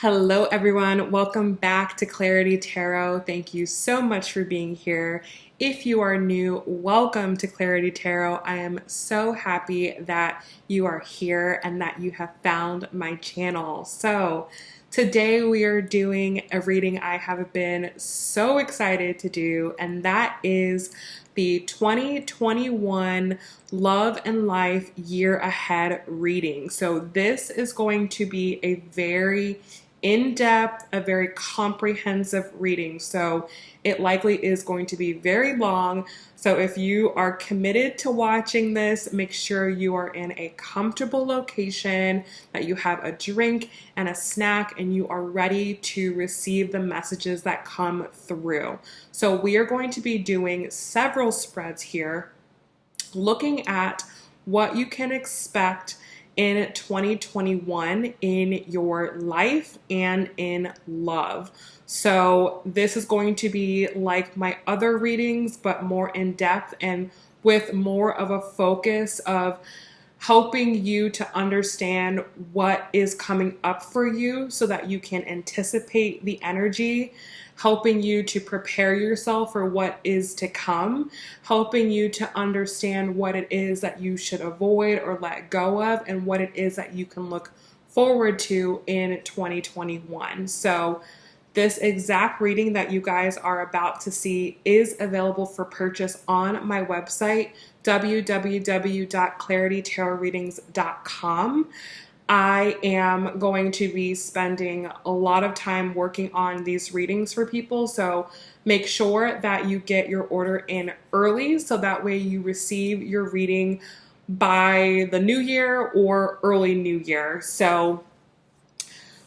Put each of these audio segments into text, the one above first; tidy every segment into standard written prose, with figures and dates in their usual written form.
Hello, everyone. Welcome back to Clarity Tarot. Thank you so much for being here. If you are new, welcome to Clarity Tarot. I am so happy that you are here and that you have found my channel. So, today we are doing a reading I have been so excited to do, and that is the 2021 Love and Life Year Ahead reading. So this is going to be a very in-depth, a very comprehensive reading. So it likely is going to be very long. So if you are committed to watching this, make sure you are in a comfortable location, that you have a drink and a snack, and you are ready to receive the messages that come through. So we are going to be doing several spreads here, looking at what you can expect in 2021 in your life and in love. So this is going to be like my other readings, but more in depth and with more of a focus of helping you to understand what is coming up for you so that you can anticipate the energy, helping you to prepare yourself for what is to come, helping you to understand what it is that you should avoid or let go of, and what it is that you can look forward to in 2021. So this exact reading that you guys are about to see is available for purchase on my website, www.claritytarotreadings.com. I am going to be spending a lot of time working on these readings for people, so make sure that you get your order in early so that way you receive your reading by the new year or early new year. So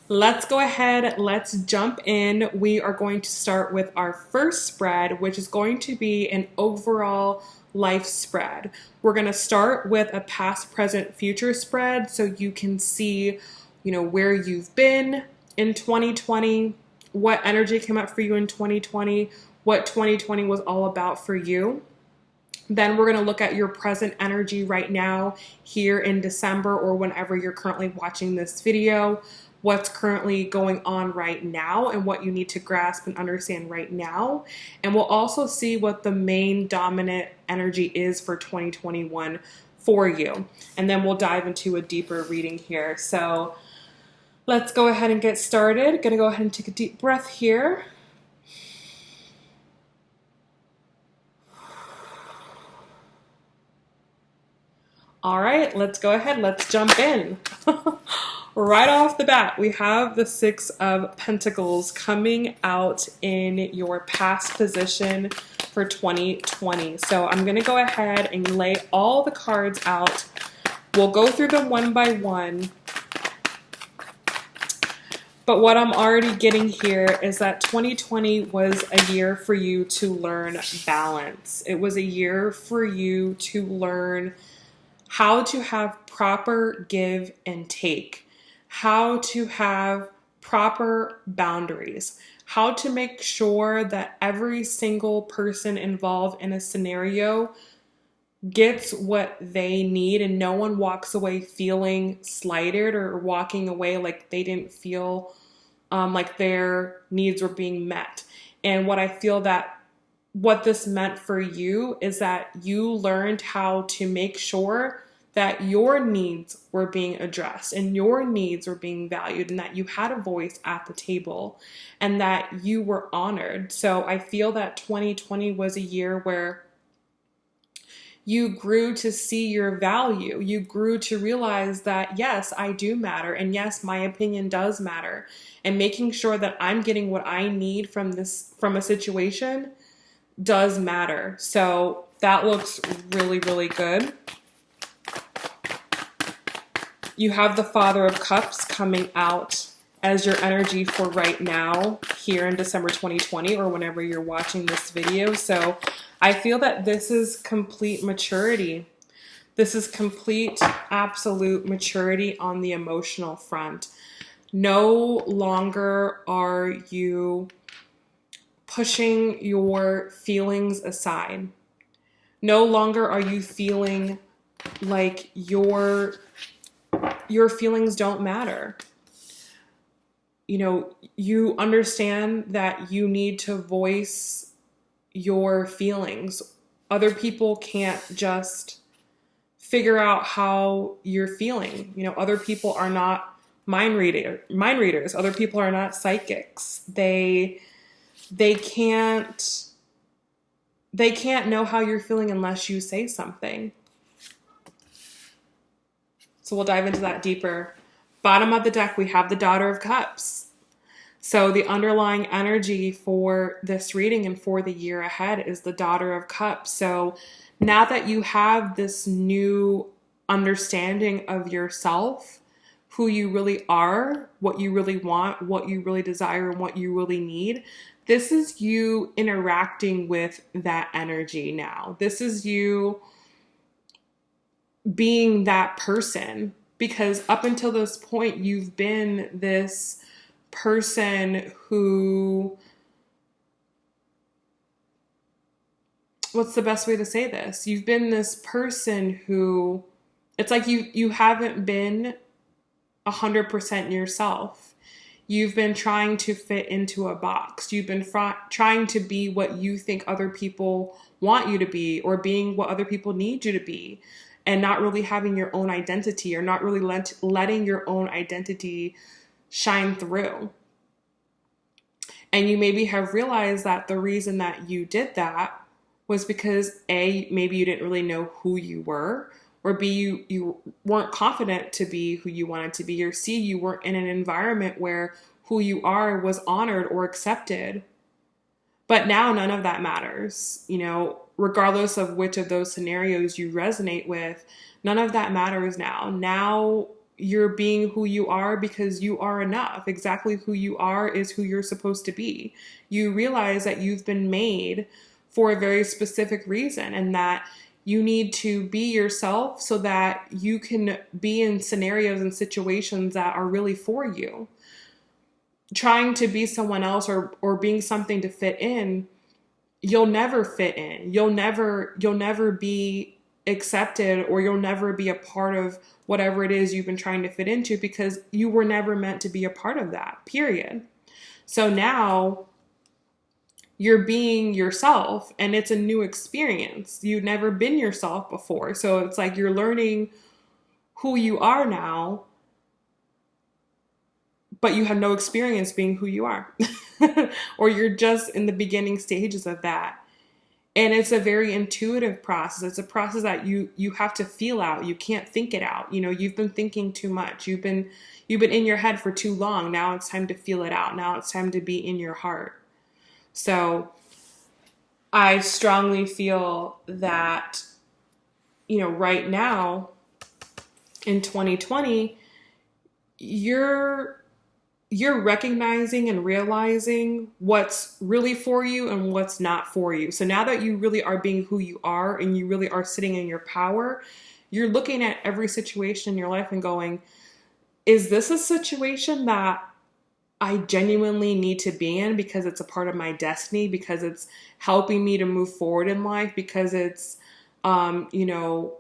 let's go ahead, let's jump in. We are going to start with our first spread, which is going to be an overall life spread. We're going to start with a past, present, future spread so you can see, where you've been in 2020, what energy came up for you in 2020, what 2020 was all about for you. Then we're going to look at your present energy right now here in December or whenever you're currently watching this video, what's currently going on right now and what you need to grasp and understand right now. And we'll also see what the main dominant energy is for 2021 for you. And then we'll dive into a deeper reading here. So let's go ahead and get started. Gonna go ahead and take a deep breath here. All right, let's go ahead. Let's jump in. Right off the bat, we have the Six of Pentacles coming out in your past position for 2020. So I'm going to go ahead and lay all the cards out. We'll go through them one by one. But what I'm already getting here is that 2020 was a year for you to learn balance. It was a year for you to learn how to have proper give and take, how to have proper boundaries, how to make sure that every single person involved in a scenario gets what they need and no one walks away feeling slighted or walking away like they didn't feel like their needs were being met. And what I feel that what this meant for you is that you learned how to make sure that your needs were being addressed and your needs were being valued and that you had a voice at the table and that you were honored. So I feel that 2020 was a year where you grew to see your value. You grew to realize that, yes, I do matter. And yes, my opinion does matter. And making sure that I'm getting what I need from a situation does matter. So that looks really, really good. You have the Father of Cups coming out as your energy for right now here in December 2020 or whenever you're watching this video. So I feel that this is complete maturity. This is complete, absolute maturity on the emotional front. No longer are you pushing your feelings aside. No longer are you feeling like your feelings don't matter. you understand that you need to voice your feelings. Other people can't just figure out how you're feeling. Other people are not mind readers. Other people are not psychics. They can't know how you're feeling unless you say something. So we'll dive into that deeper. Bottom of the deck, we have the Daughter of Cups. So the underlying energy for this reading and for the year ahead is the Daughter of Cups. So now that you have this new understanding of yourself, who you really are, what you really want, what you really desire, and what you really need, this is you interacting with that energy now. This is you being that person, because up until this point, you've been this person who, what's the best way to say this? You've been this person who, it's like you haven't been 100% yourself. You've been trying to fit into a box. You've been trying to be what you think other people want you to be, or being what other people need you to be, and not really having your own identity, or not really letting your own identity shine through. And you maybe have realized that the reason that you did that was because A, maybe you didn't really know who you were, or B, you weren't confident to be who you wanted to be, or C, you weren't in an environment where who you are was honored or accepted. But now none of that matters. Regardless of which of those scenarios you resonate with, none of that matters now. Now you're being who you are because you are enough. Exactly who you are is who you're supposed to be. You realize that you've been made for a very specific reason, and that you need to be yourself so that you can be in scenarios and situations that are really for you. Trying to be someone else or being something to fit in, you'll never fit in. You'll never be accepted, or you'll never be a part of whatever it is you've been trying to fit into, because you were never meant to be a part of that, period. So now you're being yourself, and it's a new experience. You've never been yourself before. So it's like you're learning who you are now, but you have no experience being who you are. Or you're just in the beginning stages of that. And it's a very intuitive process. It's a process that you have to feel out. You can't think it out. You've been thinking too much. You've been in your head for too long. Now it's time to feel it out. Now it's time to be in your heart. So I strongly feel that, right now in 2020, you're recognizing and realizing what's really for you and what's not for you. So now that you really are being who you are, and you really are sitting in your power, you're looking at every situation in your life and going, is this a situation that I genuinely need to be in because it's a part of my destiny, because it's helping me to move forward in life, because it's, in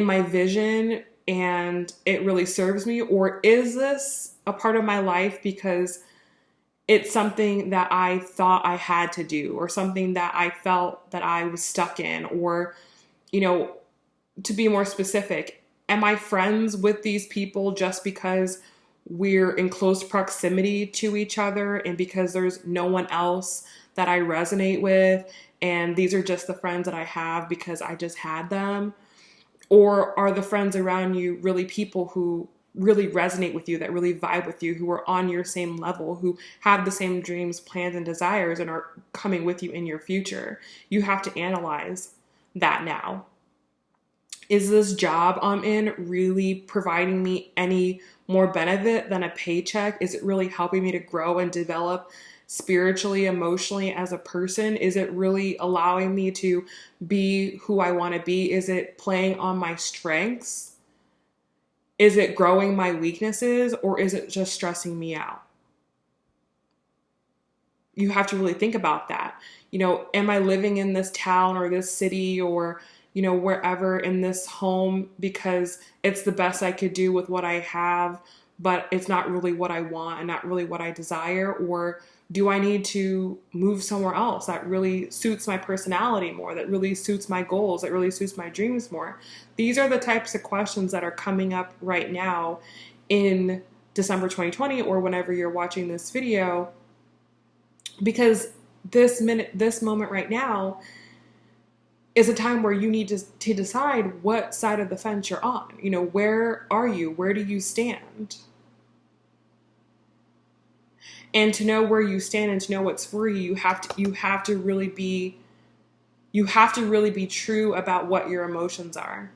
my vision and it really serves me? Or is this a part of my life because it's something that I thought I had to do, or something that I felt that I was stuck in? Or, to be more specific, am I friends with these people just because we're in close proximity to each other, and because there's no one else that I resonate with, and these are just the friends that I have because I just had them? Or are the friends around you really people who really resonate with you, that really vibe with you, who are on your same level, who have the same dreams, plans, and desires, and are coming with you in your future? You have to analyze that now. Is this job I'm in really providing me any more benefit than a paycheck? Is it really helping me to grow and develop spiritually, emotionally as a person? Is it really allowing me to be who I want to be? Is it playing on my strengths? Is it growing my weaknesses, or is it just stressing me out? You have to really think about that. Am I living in this town or this city or, wherever in this home because it's the best I could do with what I have, but it's not really what I want and not really what I desire? Or do I need to move somewhere else that really suits my personality more, that really suits my goals, that really suits my dreams more? These are the types of questions that are coming up right now in December 2020, or whenever you're watching this video, because this moment right now is a time where you need to decide what side of the fence you're on. You know, where are you? Where do you stand? And to know where you stand and to know what's for you, you have to really be true about what your emotions are.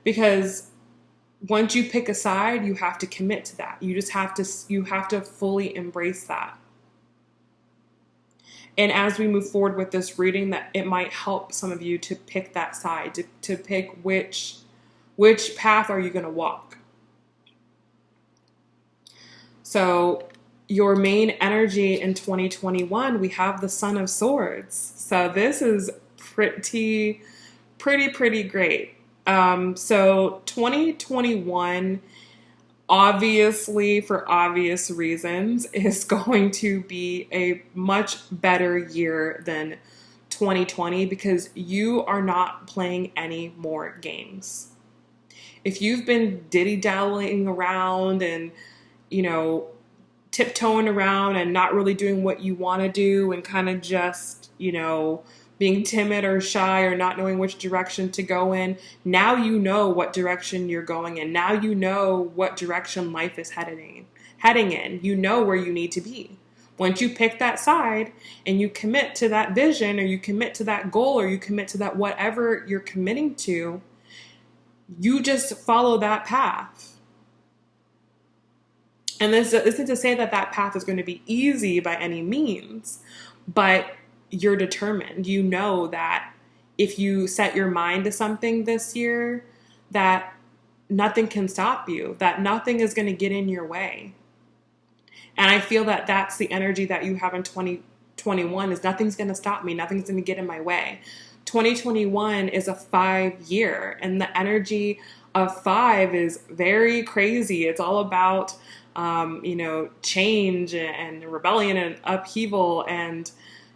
Because once you pick a side, you have to commit to that. You have to fully embrace that. And as we move forward with this reading, that it might help some of you to pick that side, to pick which path are you going to walk. So your main energy in 2021, we have the Son of Swords. So this is pretty great. So 2021, obviously, for obvious reasons, is going to be a much better year than 2020, because you are not playing any more games. If you've been dilly-dallying around and, you know, tiptoeing around and not really doing what you want to do and kind of just, you know, being timid or shy or not knowing which direction to go in, now you know what direction you're going in. Now you know what direction life is heading in. You know where you need to be. Once you pick that side and you commit to that vision, or you commit to that goal, or you commit to that whatever you're committing to, you just follow that path. And this isn't to say that that path is going to be easy by any means, but you're determined. You know that if you set your mind to something this year, that nothing can stop you, that nothing is going to get in your way. And I feel that that's the energy that you have in 2021, is nothing's going to stop me. Nothing's going to get in my way. 2021 is a 5-year, and the energy of 5 is very crazy. It's all about, change and rebellion and upheaval and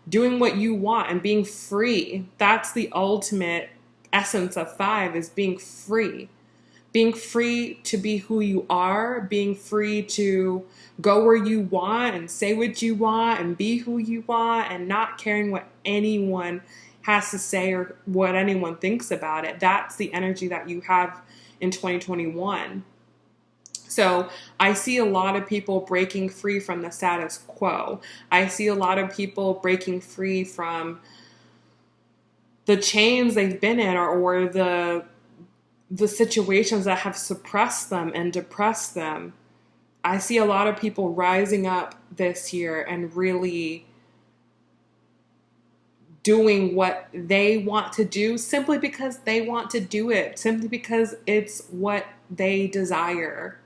doing what you want and being free. That's the ultimate essence of 5, is being free. Being free to be who you are, being free to go where you want and say what you want and be who you want, and not caring what anyone has to say or what anyone thinks about it. That's the energy that you have in 2021. So I see a lot of people breaking free from the status quo. I see a lot of people breaking free from the chains they've been in, or the situations that have suppressed them and depressed them. I see a lot of people rising up this year and really doing what they want to do, simply because they want to do it, simply because it's what they desire.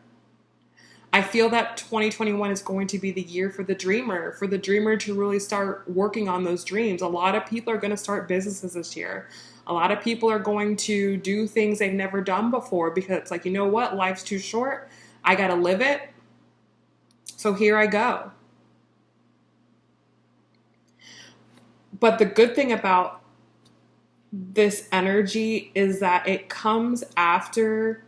I feel that 2021 is going to be the year for the dreamer to really start working on those dreams. A lot of people are going to start businesses this year. A lot of people are going to do things they've never done before, because it's like, you know what? Life's too short. I got to live it. So here I go. But the good thing about this energy is that it comes after,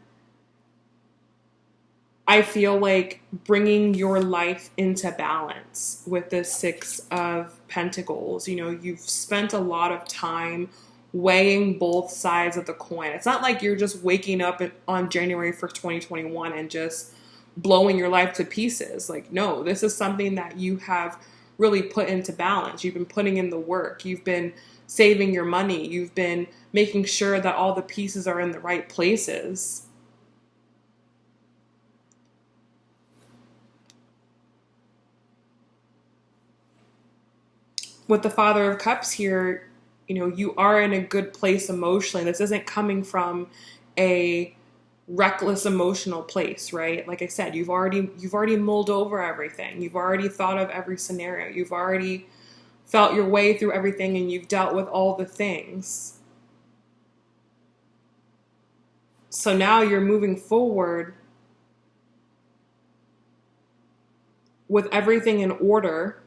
I feel like, bringing your life into balance with the 6 of Pentacles. You know, you've spent a lot of time weighing both sides of the coin. It's not like you're just waking up on January 1st, 2021 and just blowing your life to pieces. Like, no, this is something that you have really put into balance. You've been putting in the work. You've been saving your money. You've been making sure that all the pieces are in the right places. With the Father of Cups here, you know, you are in a good place emotionally. This isn't coming from a reckless emotional place, right? Like I said, you've already mulled over everything. You've already thought of every scenario. You've already felt your way through everything, and you've dealt with all the things. So now you're moving forward with everything in order,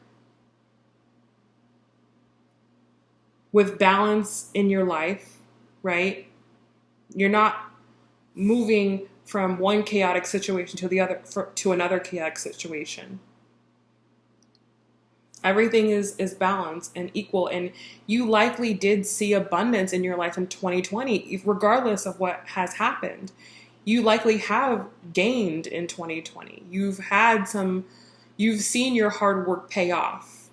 with balance in your life, right? You're not moving from one chaotic situation to the other, to another chaotic situation. Everything is balanced and equal, and you likely did see abundance in your life in 2020, regardless of what has happened. You likely have gained in 2020. You've seen your hard work pay off.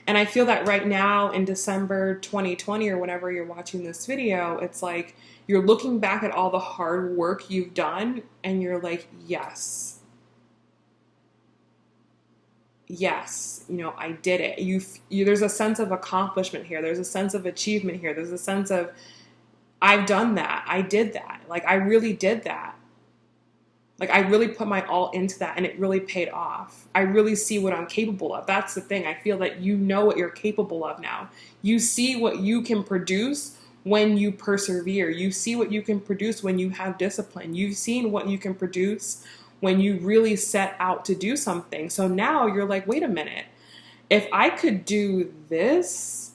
And I feel that right now in December 2020, or whenever you're watching this video, it's like you're looking back at all the hard work you've done and you're like, yes, I did it. There's a sense of accomplishment here. There's a sense of achievement here. There's a sense of, I've done that. I did that. Like, I really did that. Like, I really put my all into that and it really paid off. I really see what I'm capable of. That's the thing. I feel that you know what you're capable of now. You see what you can produce when you persevere. You see what you can produce when you have discipline. You've seen what you can produce when you really set out to do something. So now you're like, wait a minute. If I could do this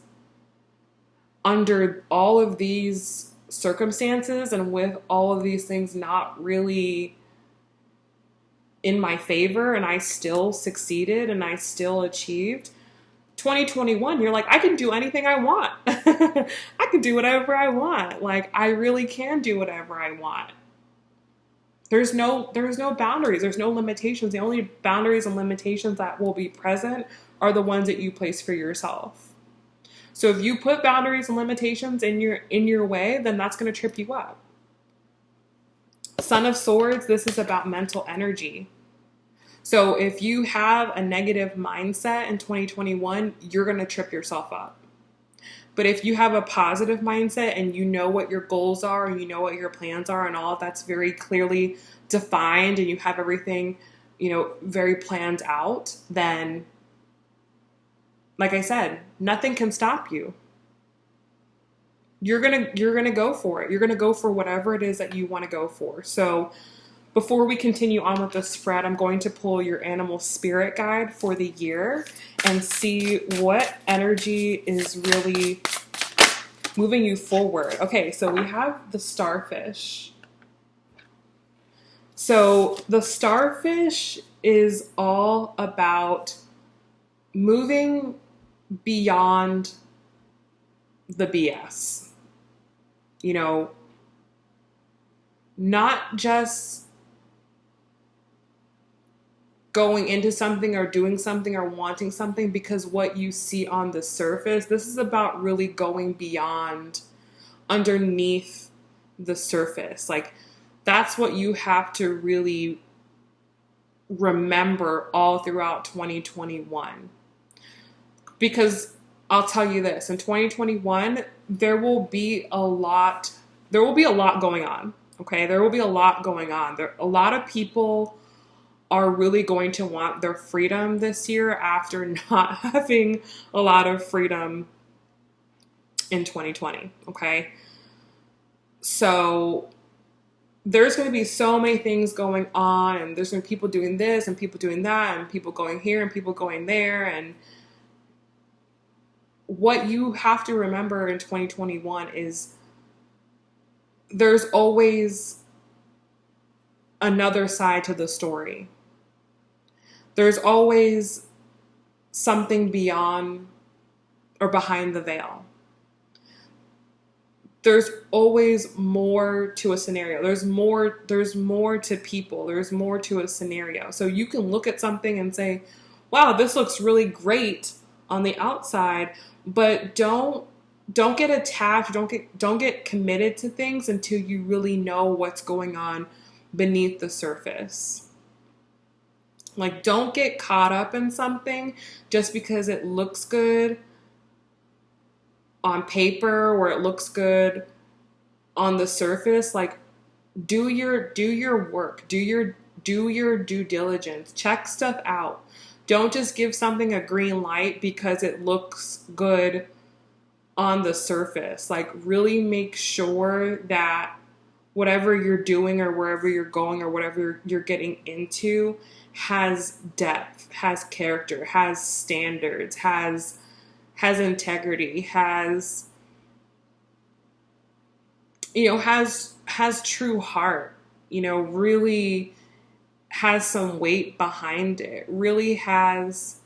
under all of these circumstances and with all of these things not really in my favor, and I still succeeded and I still achieved, 2021, you're like, I can do anything I want. I can do whatever I want. Like, I really can do whatever I want. There's no boundaries. There's no limitations. The only boundaries and limitations that will be present are the ones that you place for yourself. So if you put boundaries and limitations in your way, then that's going to trip you up. Son of Swords, this is about mental energy. So if you have a negative mindset in 2021, you're going to trip yourself up. But if you have a positive mindset and you know what your goals are and you know what your plans are and all of that's very clearly defined and you have everything, very planned out, then, like I said, nothing can stop you. You're gonna go for it. You're gonna go for whatever it is that you want to go for. So before we continue on with the spread, I'm going to pull your animal spirit guide for the year and see what energy is really moving you forward. Okay, so we have the Starfish. So the Starfish is all about moving beyond the BS. Not just going into something or doing something or wanting something because what you see on the surface. This is about really going beyond, underneath the surface. Like, that's what you have to really remember all throughout 2021. Because I'll tell you this, in 2021, there will be a lot going on. Okay, there will be a lot going on. A lot of people are really going to want their freedom this year after not having a lot of freedom in 2020, okay? So there's going to be so many things going on, and there's going to be people doing this and people doing that and people going here and people going there. And what you have to remember in 2021 is there's always another side to the story. There's always something beyond or behind the veil. There's always more to a scenario. There's more to people. There's more to a scenario. So you can look at something and say, wow, this looks really great on the outside, but don't get attached, don't get committed to things until you really know what's going on beneath the surface. Like, don't get caught up in something just because it looks good on paper or it looks good on the surface. Like, do your work, do your due diligence, check stuff out. Don't just give something a green light because it looks good on the surface. Like, really make sure that whatever you're doing or wherever you're going or whatever you're getting into has depth, has character, has standards, has integrity, has, has true heart, really has some weight behind it, really has,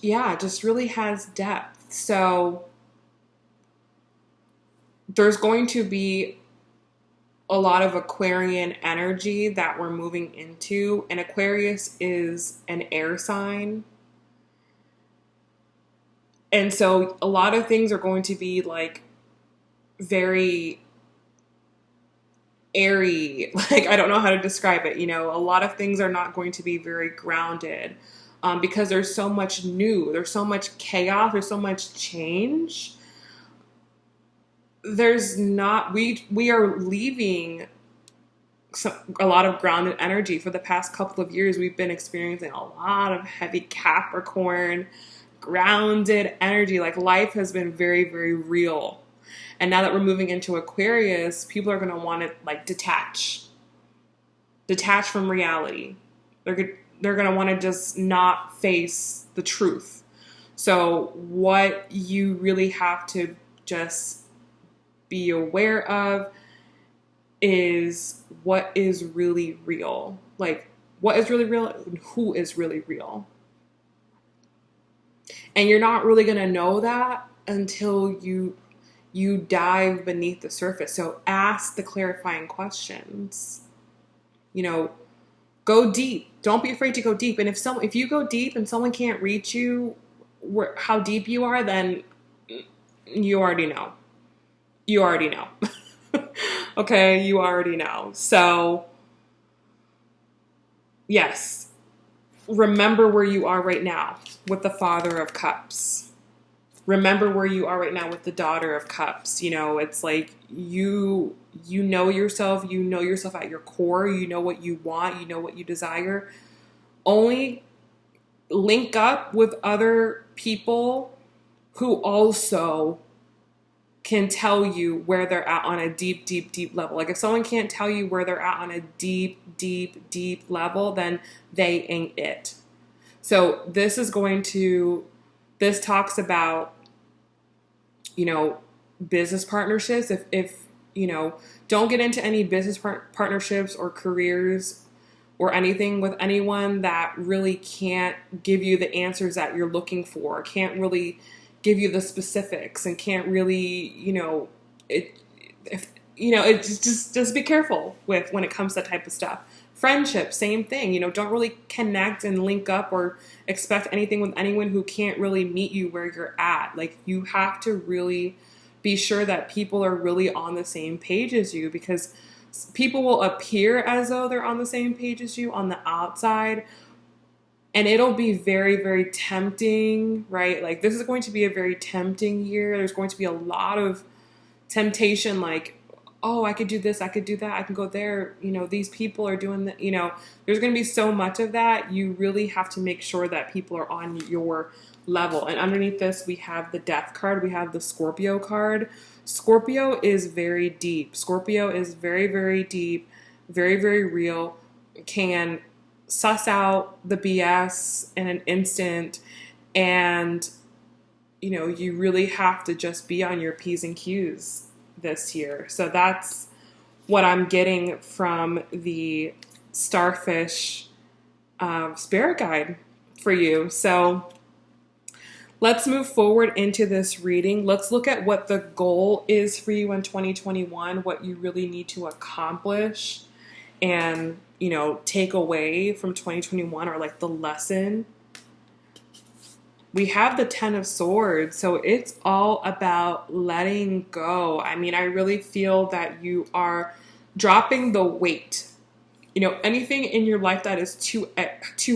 yeah, just really has depth. So there's going to be a lot of Aquarian energy that we're moving into. And Aquarius is an air sign. And so a lot of things are going to be like very airy. Like, I don't know how to describe it. A lot of things are not going to be very grounded, because there's so much new, there's so much chaos, there's so much change. There's not, we are leaving a lot of grounded energy. For the past couple of years, we've been experiencing a lot of heavy Capricorn, grounded energy. Like, life has been very, very real. And now that we're moving into Aquarius, people are going to want to like detach from reality. They're going to want to just not face the truth. So what you really have to just be aware of is what is really real. Like, what is really real and who is really real. And you're not really going to know that until you dive beneath the surface. So ask the clarifying questions. Go deep. Don't be afraid to go deep. And if you go deep and someone can't reach you how deep you are, then you already know. You already know. Okay, you already know. So, yes, remember where you are right now with the Father of Cups. Remember where you are right now with the Daughter of Cups. It's like you know yourself. You know yourself at your core. You know what you want. You know what you desire. Only link up with other people who also can tell you where they're at on a deep, deep, deep level. Like, if someone can't tell you where they're at on a deep, deep, deep level, then they ain't it. So this talks about, business partnerships. If don't get into any business partnerships or careers or anything with anyone that really can't give you the answers that you're looking for, can't really give you the specifics, and can't really, just be careful with when it comes to that type of stuff. Friendship, same thing. Don't really connect and link up or expect anything with anyone who can't really meet you where you're at. Like, you have to really be sure that people are really on the same page as you, because people will appear as though they're on the same page as you on the outside, and it'll be very, very tempting, right? Like, this is going to be a very tempting year. There's going to be a lot of temptation, like, oh, I could do this, I could do that, I can go there, these people are doing that, there's going to be so much of that. You really have to make sure that people are on your level. And underneath this, we have the Death card, we have the Scorpio card. Scorpio is very deep. Scorpio is very, very deep, very, very real, can suss out the BS in an instant, and you really have to just be on your P's and Q's this year. So that's what I'm getting from the Starfish spirit guide for you. So let's move forward into this reading. Let's look at what the goal is for you in 2021, what you really need to accomplish and take away from 2021, or like the lesson. We have the Ten of Swords, so it's all about letting go. I mean, I really feel that you are dropping the weight. Anything in your life that is too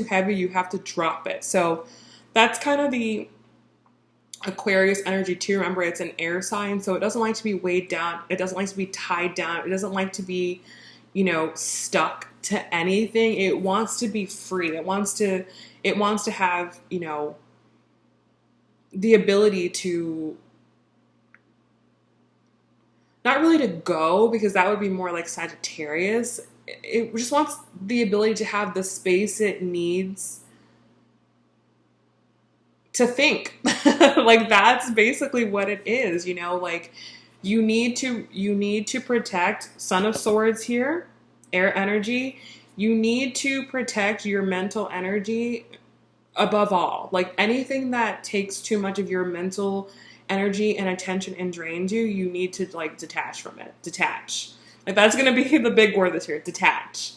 heavy, you have to drop it. So that's kind of the Aquarius energy too. Remember, it's an air sign, so it doesn't like to be weighed down. It doesn't like to be tied down. It doesn't like to be, stuck to anything. It wants to be free. It wants to have, the ability to not really to go, because that would be more like Sagittarius. It just wants the ability to have the space it needs to think. Like that's basically what it is, like you need to protect Son of Swords here, air energy. You need to protect your mental energy above all. Like anything that takes too much of your mental energy and attention and drains you, you need to like detach from it. Detach. Like that's going to be the big word this year, detach.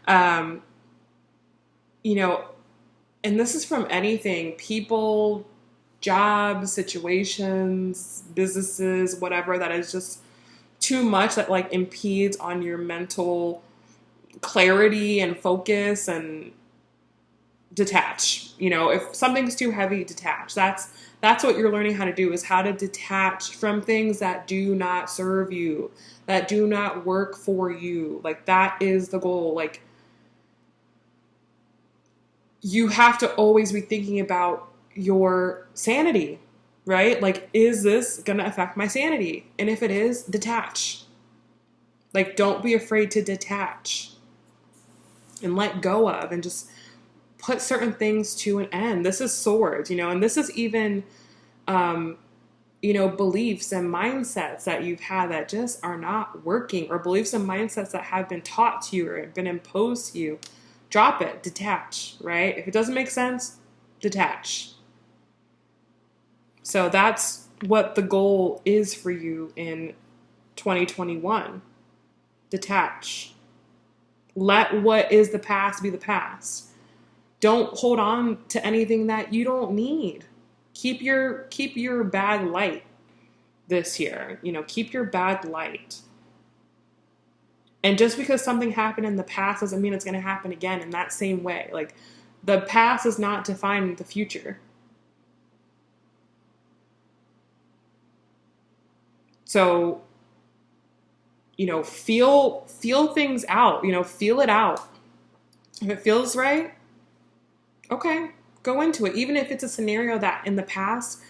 Um, and this is from anything, people, jobs, situations, businesses, whatever, that is just too much, that like impedes on your mental clarity and focus, and detach. If something's too heavy, detach. That's what you're learning how to do, is how to detach from things that do not serve you, that do not work for you. Like that is the goal. Like you have to always be thinking about your sanity, right? Like, is this going to affect my sanity? And if it is, detach. Like, don't be afraid to detach and let go of, and just put certain things to an end. This is swords, and this is even, beliefs and mindsets that you've had that just are not working, or beliefs and mindsets that have been taught to you or been imposed to you. Drop it, detach, right? If it doesn't make sense, detach. So that's what the goal is for you in 2021. Detach. Let what is the past be the past. Don't hold on to anything that you don't need. Keep your bag light this year. Keep your bag light. And just because something happened in the past doesn't mean it's going to happen again in that same way. Like, the past is not defining the future. So, feel things out, feel it out. If it feels right, okay, go into it. Even if it's a scenario that in the past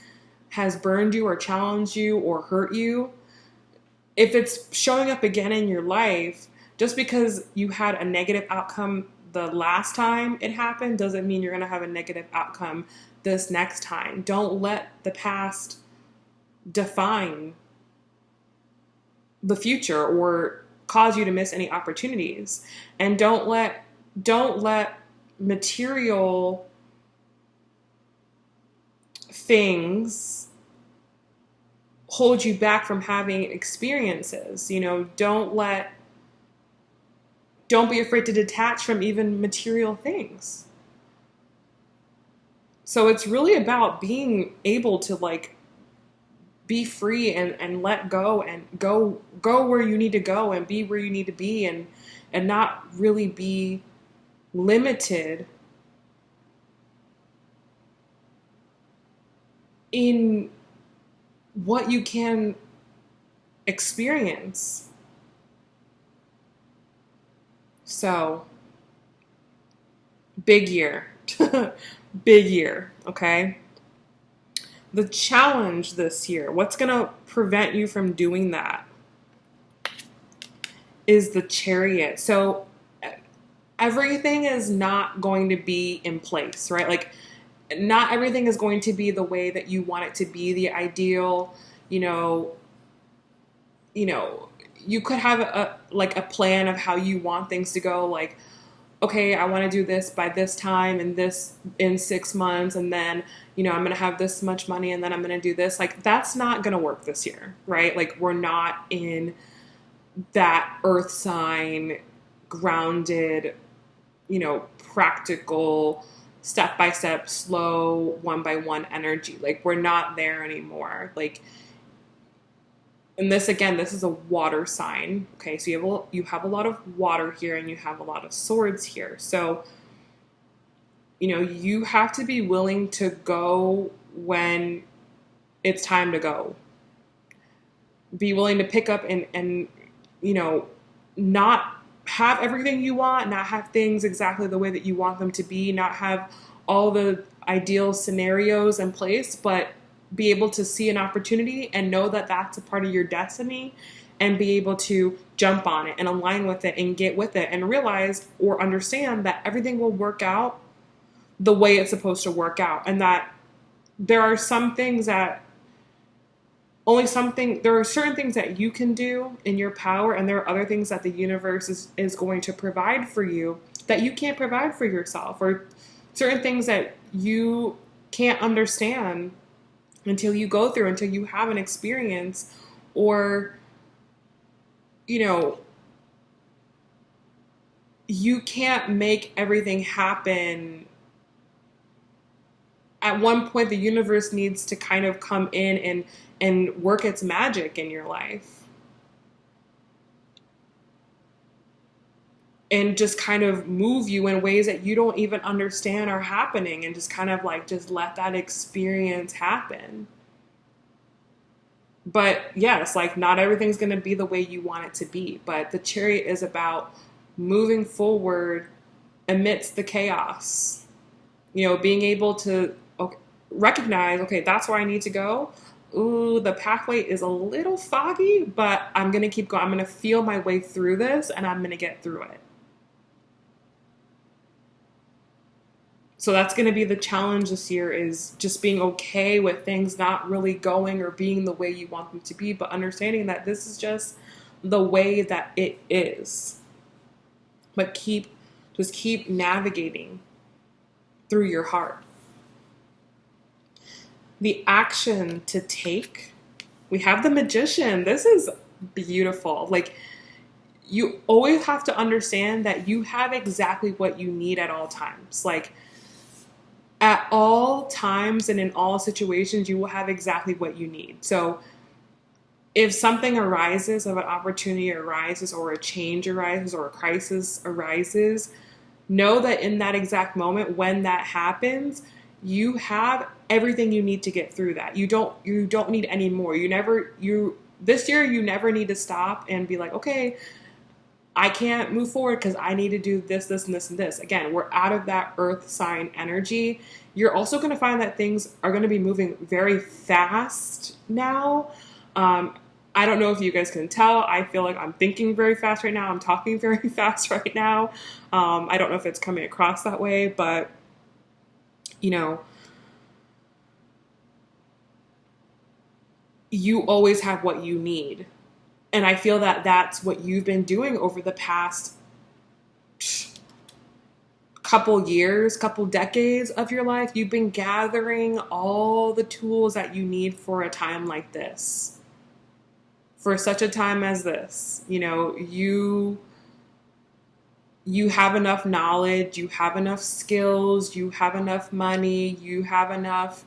has burned you or challenged you or hurt you, if it's showing up again in your life, just because you had a negative outcome the last time it happened doesn't mean you're going to have a negative outcome this next time. Don't let the past define the future or cause you to miss any opportunities. And don't let material things hold you back from having experiences. Don't be afraid to detach from even material things. So it's really about being able to like be free and let go, and go where you need to go, and be where you need to be, and not really be limited in what you can experience. So, big year. Big year, okay? The challenge this year, what's going to prevent you from doing that, is the Chariot. So, everything is not going to be in place, right? Like, not everything is going to be the way that you want it to be, the ideal, you could have a plan of how you want things to go. Like, okay, I want to do this by this time, and this in 6 months, and then, I'm going to have this much money, and then I'm going to do this. Like, that's not going to work this year, right? Like, we're not in that earth sign, grounded, practical, step-by-step, slow, one-by-one energy. Like, we're not there anymore. Like, and this is a water sign. Okay, so you have a lot of water here, and you have a lot of swords here. So, you have to be willing to go when it's time to go. Be willing to pick up and not have everything you want, not have things exactly the way that you want them to be, not have all the ideal scenarios in place, but be able to see an opportunity and know that that's a part of your destiny, and be able to jump on it and align with it and get with it and realize or understand that everything will work out the way it's supposed to work out, and that there are some things that there are certain things that you can do in your power, and there are other things that the universe is going to provide for you that you can't provide for yourself, or certain things that you can't understand until you go through, until you have an experience, or, you know, you can't make everything happen. At one point, the universe needs to kind of come in and work its magic in your life. And just kind of move you in ways that you don't even understand are happening, and just kind of like just let that experience happen. But yes, like not everything's going to be the way you want it to be. But the Chariot is about moving forward amidst the chaos. You know, being able to recognize, okay, that's where I need to go. Ooh, the pathway is a little foggy, but I'm going to keep going. I'm going to feel my way through this, and I'm going to get through it. So that's going to be the challenge this year, is just being okay with things not really going or being the way you want them to be, but understanding that this is just the way that it is. But keep navigating through your heart. The action to take, we have the Magician. This is beautiful. Like, you always have to understand that you have exactly what you need at all times. Like, at all times and in all situations, you will have exactly what you need. So if something arises, if an opportunity arises, or a change arises, or a crisis arises, know that in that exact moment when that happens, you have everything you need to get through that. You don't need any more. This year you never need to stop and be like, okay, I can't move forward because I need to do this, this, and this, and this. Again, we're out of that earth sign energy. You're also going to find that things are going to be moving very fast now. I don't know if you guys can tell. I feel like I'm thinking very fast right now. I'm talking very fast right now. I don't know if it's coming across that way, but, you know, you always have what you need. And I feel that that's what you've been doing over the past couple years, couple decades of your life. You've been gathering all the tools that you need for a time like this. For such a time as this. You know, you have enough knowledge, you have enough skills, you have enough money, you have enough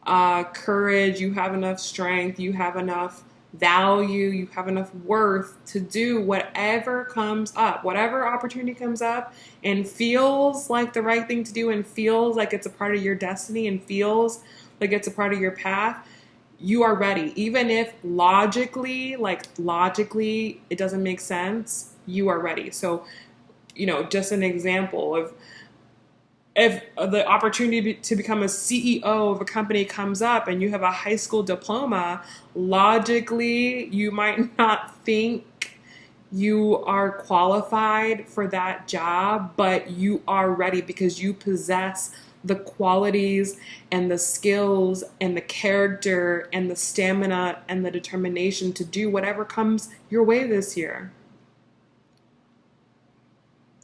courage, you have enough strength, you have enough value, you have enough worth to do whatever comes up, whatever opportunity comes up and feels like the right thing to do, and feels like it's a part of your destiny, and feels like it's a part of your path. You are ready. Even if logically it doesn't make sense, you are ready. So, you know, just an example, if the opportunity to become a CEO of a company comes up and you have a high school diploma, logically, you might not think you are qualified for that job, but you are ready because you possess the qualities and the skills and the character and the stamina and the determination to do whatever comes your way this year.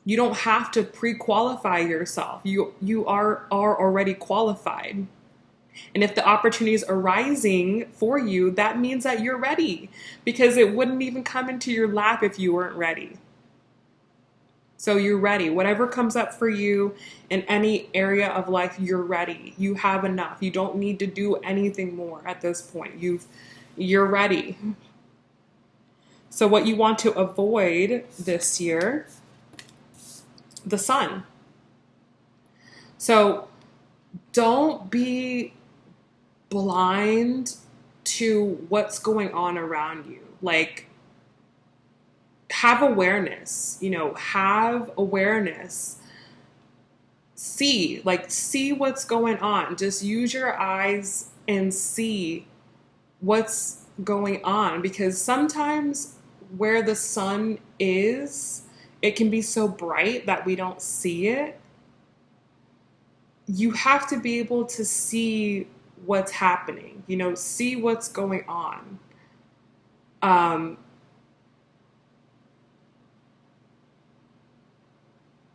You don't have to pre-qualify yourself. You are already qualified. And if the opportunity is arising for you, that means that you're ready, because it wouldn't even come into your lap if you weren't ready. So you're ready. Whatever comes up for you in any area of life, you're ready. You have enough. You don't need to do anything more at this point. You're ready. So what you want to avoid this year, the Sun. So don't be blind to what's going on around you. Like, have awareness, have awareness. See what's going on. Just use your eyes and see what's going on, because sometimes where the sun is, it can be so bright that we don't see it. You have to be able to see what's happening, see what's going on.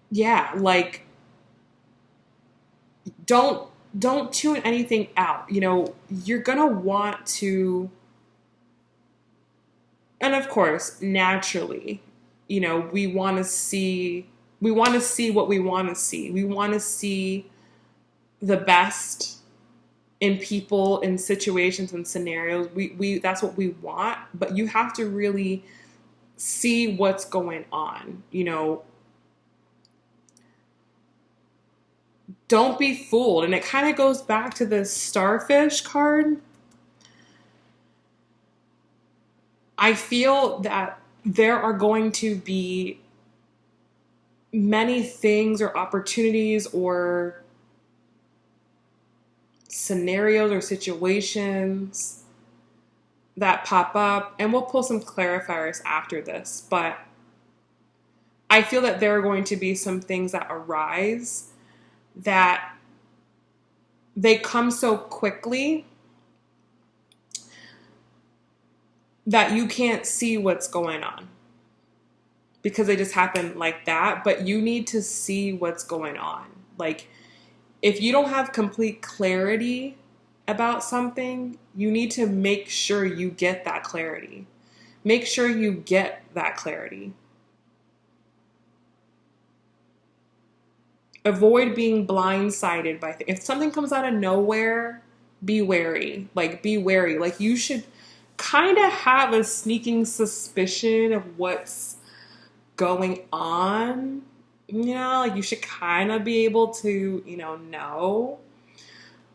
Yeah, like don't tune anything out. You're gonna want to, and of course, naturally, we want to see what we want to see. We want to see the best in people, in situations and scenarios. We that's what we want, but you have to really see what's going on. Don't be fooled. And it kind of goes back to this Starfish card. I feel that there are going to be many things or opportunities or scenarios or situations that pop up, and we'll pull some clarifiers after this, but I feel that there are going to be some things that arise that they come so quickly that you can't see what's going on because they just happen like that, but you need to see what's going on. Like, if you don't have complete clarity about something, you need to make sure you get that clarity. Make sure you get that clarity. Avoid being blindsided by things. If something comes out of nowhere, be wary. Be wary. You should kind of have a sneaking suspicion of what's going on. You should kind of be able to, know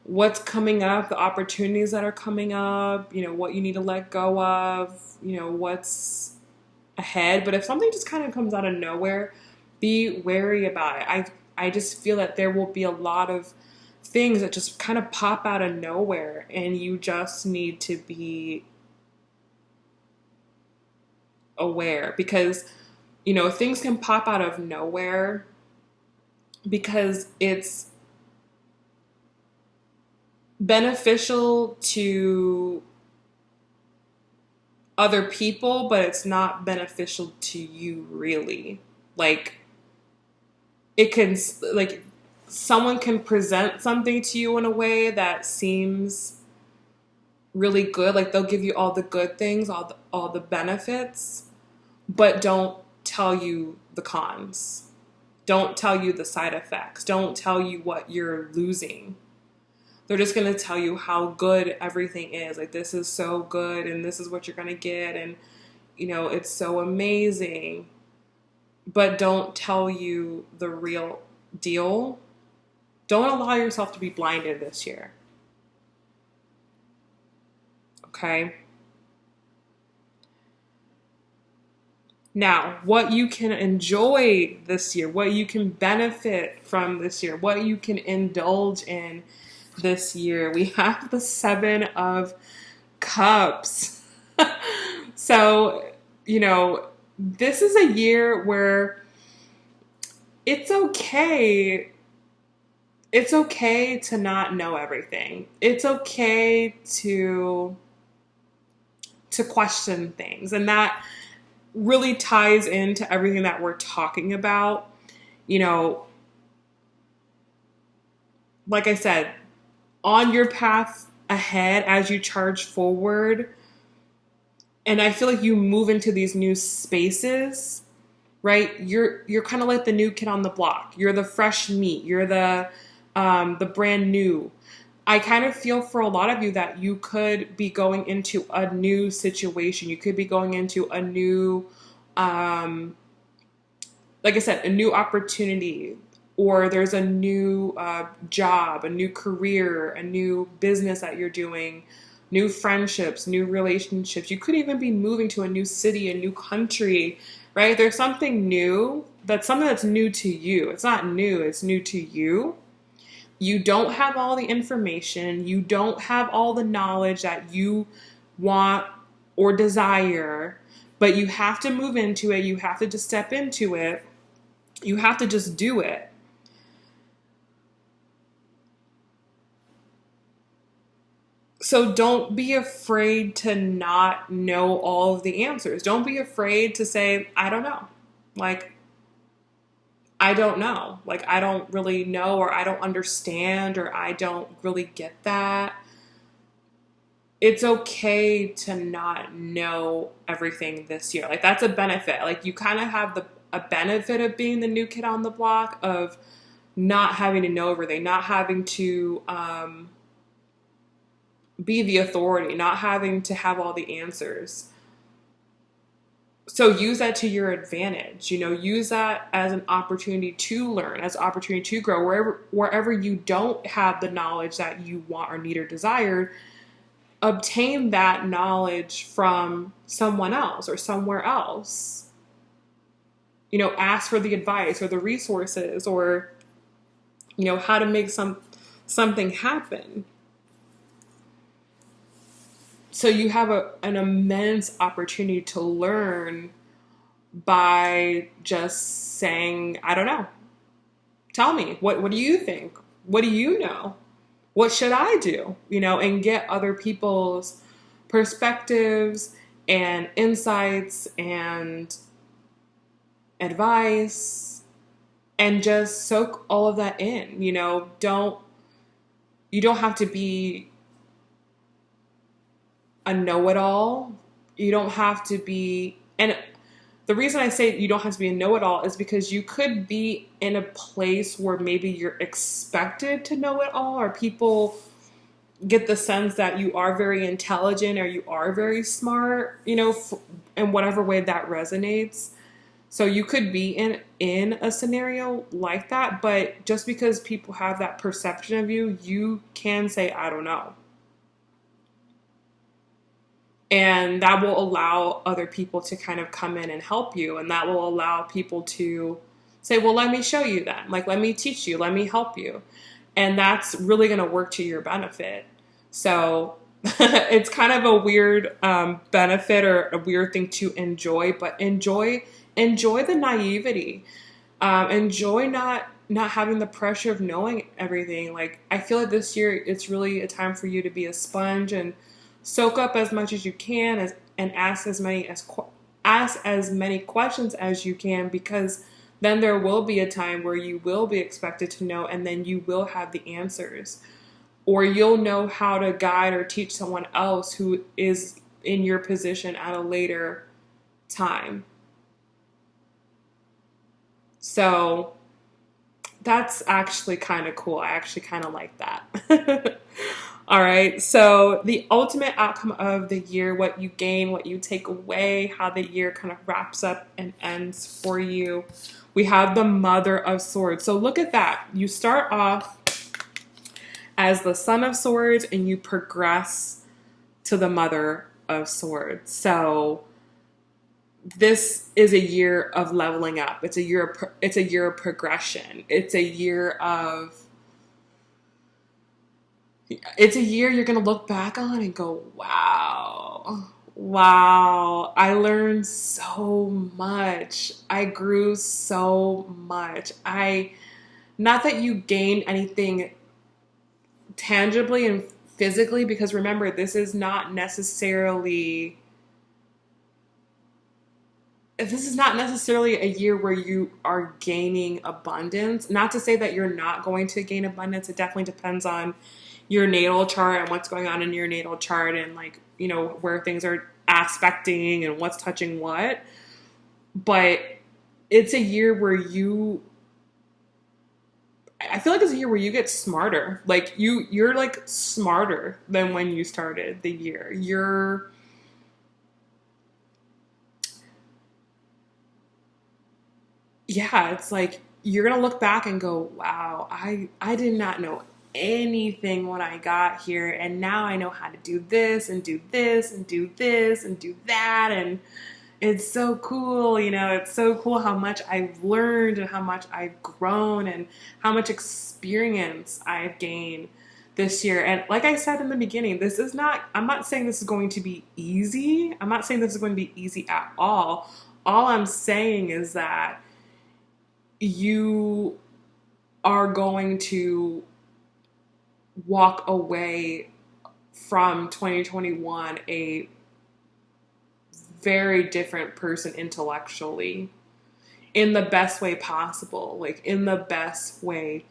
what's coming up, the opportunities that are coming up, what you need to let go of, what's ahead. But if something just kind of comes out of nowhere, be wary about it. I just feel that there will be a lot of things that just kind of pop out of nowhere, and you just need to be aware because, things can pop out of nowhere because it's beneficial to other people, but it's not beneficial to you really. It can, someone can present something to you in a way that seems really good. They'll give you all the good things, all the benefits, but don't tell you the cons. Don't tell you the side effects. Don't tell you what you're losing. They're just going to tell you how good everything is. This is so good, and this is what you're going to get, and, it's so amazing. But don't tell you the real deal. Don't allow yourself to be blinded this year. Okay? Now, what you can enjoy this year, what you can benefit from this year, what you can indulge in this year. We have the 7 of Cups. So, this is a year where it's okay. It's okay to not know everything. It's okay to question things. And that really ties into everything that we're talking about. Like I said, on your path ahead as you charge forward, and I feel like you move into these new spaces, right? You're kind of like the new kid on the block. You're the fresh meat. You're the brand new. I kind of feel for a lot of you that you could be going into a new situation. You could be going into a new, like I said, a new opportunity, or there's a new job, a new career, a new business that you're doing, new friendships, new relationships. You could even be moving to a new city, a new country, right? There's something new, that's something that's new to you. It's not new, it's new to you. You don't have all the information. You don't have all the knowledge that you want or desire, But you have to move into it. You have to just step into it. You have to just do it. So don't be afraid to not know all of the answers. Don't be afraid to say, I don't know. Like, I don't know. Like, I don't really know, or I don't understand, or I don't really get that. It's okay to not know everything this year. Like, that's a benefit. Like, you kind of have a benefit of being the new kid on the block, of not having to know everything, not having to be the authority, not having to have all the answers. So use that to your advantage. Use that as an opportunity to learn, as an opportunity to grow. Wherever you don't have the knowledge that you want or need or desire, obtain that knowledge from someone else or somewhere else. Ask for the advice or the resources, or how to make something happen. So you have an immense opportunity to learn by just saying, I don't know. Tell me, what do you think? What do you know? What should I do? And get other people's perspectives and insights and advice, and just soak all of that in. You don't have to be a know-it-all. You don't have to be, and the reason I say you don't have to be a know-it-all is because you could be in a place where maybe you're expected to know it all, or people get the sense that you are very intelligent or you are very smart, in whatever way that resonates. So you could be in a scenario like that, but just because people have that perception of you, you can say, I don't know. And that will allow other people to kind of come in and help you. And that will allow people to say, well, let me show you then. Like, let me teach you. Let me help you. And that's really going to work to your benefit. So it's kind of a weird benefit, or a weird thing to enjoy, but enjoy the naivety. Enjoy not having the pressure of knowing everything. Like, I feel like this year, it's really a time for you to be a sponge and soak up as much as you can, and ask as many questions as you can, because then there will be a time where you will be expected to know, and then you will have the answers, or you'll know how to guide or teach someone else who is in your position at a later time. So that's actually kind of cool. I actually kind of like that. All right, so the ultimate outcome of the year, what you gain, what you take away, how the year kind of wraps up and ends for you. We have the Mother of Swords. So look at that. You start off as the Son of Swords, and you progress to the Mother of Swords. So this is a year of leveling up. It's a year of progression. It's a year you're going to look back on and go, wow, I learned so much. I grew so much. Not that you gained anything tangibly and physically, because remember, this is not necessarily a year where you are gaining abundance. Not to say that you're not going to gain abundance. It definitely depends on your natal chart and what's going on in your natal chart, and where things are aspecting and what's touching what. But it's a year where I feel like it's a year where you get smarter. Like you're like smarter than when you started the year. It's like you're going to look back and go, wow, I did not know anything when I got here, and now I know how to do this and do this and do this and do that, and it's so cool. It's so cool how much I've learned and how much I've grown and how much experience I've gained. this year. And like I said in the beginning, I'm not saying this is going to be easy. I'm not saying this is going to be easy at all. All I'm saying is that you are going to walk away from 2021 a very different person intellectually, in the best way possible. Like, in the best way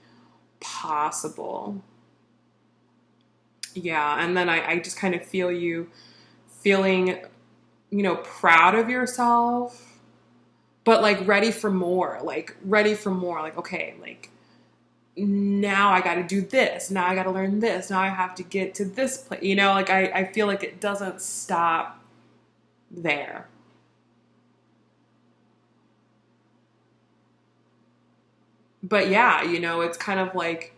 possible. Yeah, and then I just kind of feel you feeling, proud of yourself, but like ready for more. Like, okay, like, now I got to do this. Now I got to learn this. Now I have to get to this place. Like, I feel like it doesn't stop there. But yeah, it's kind of like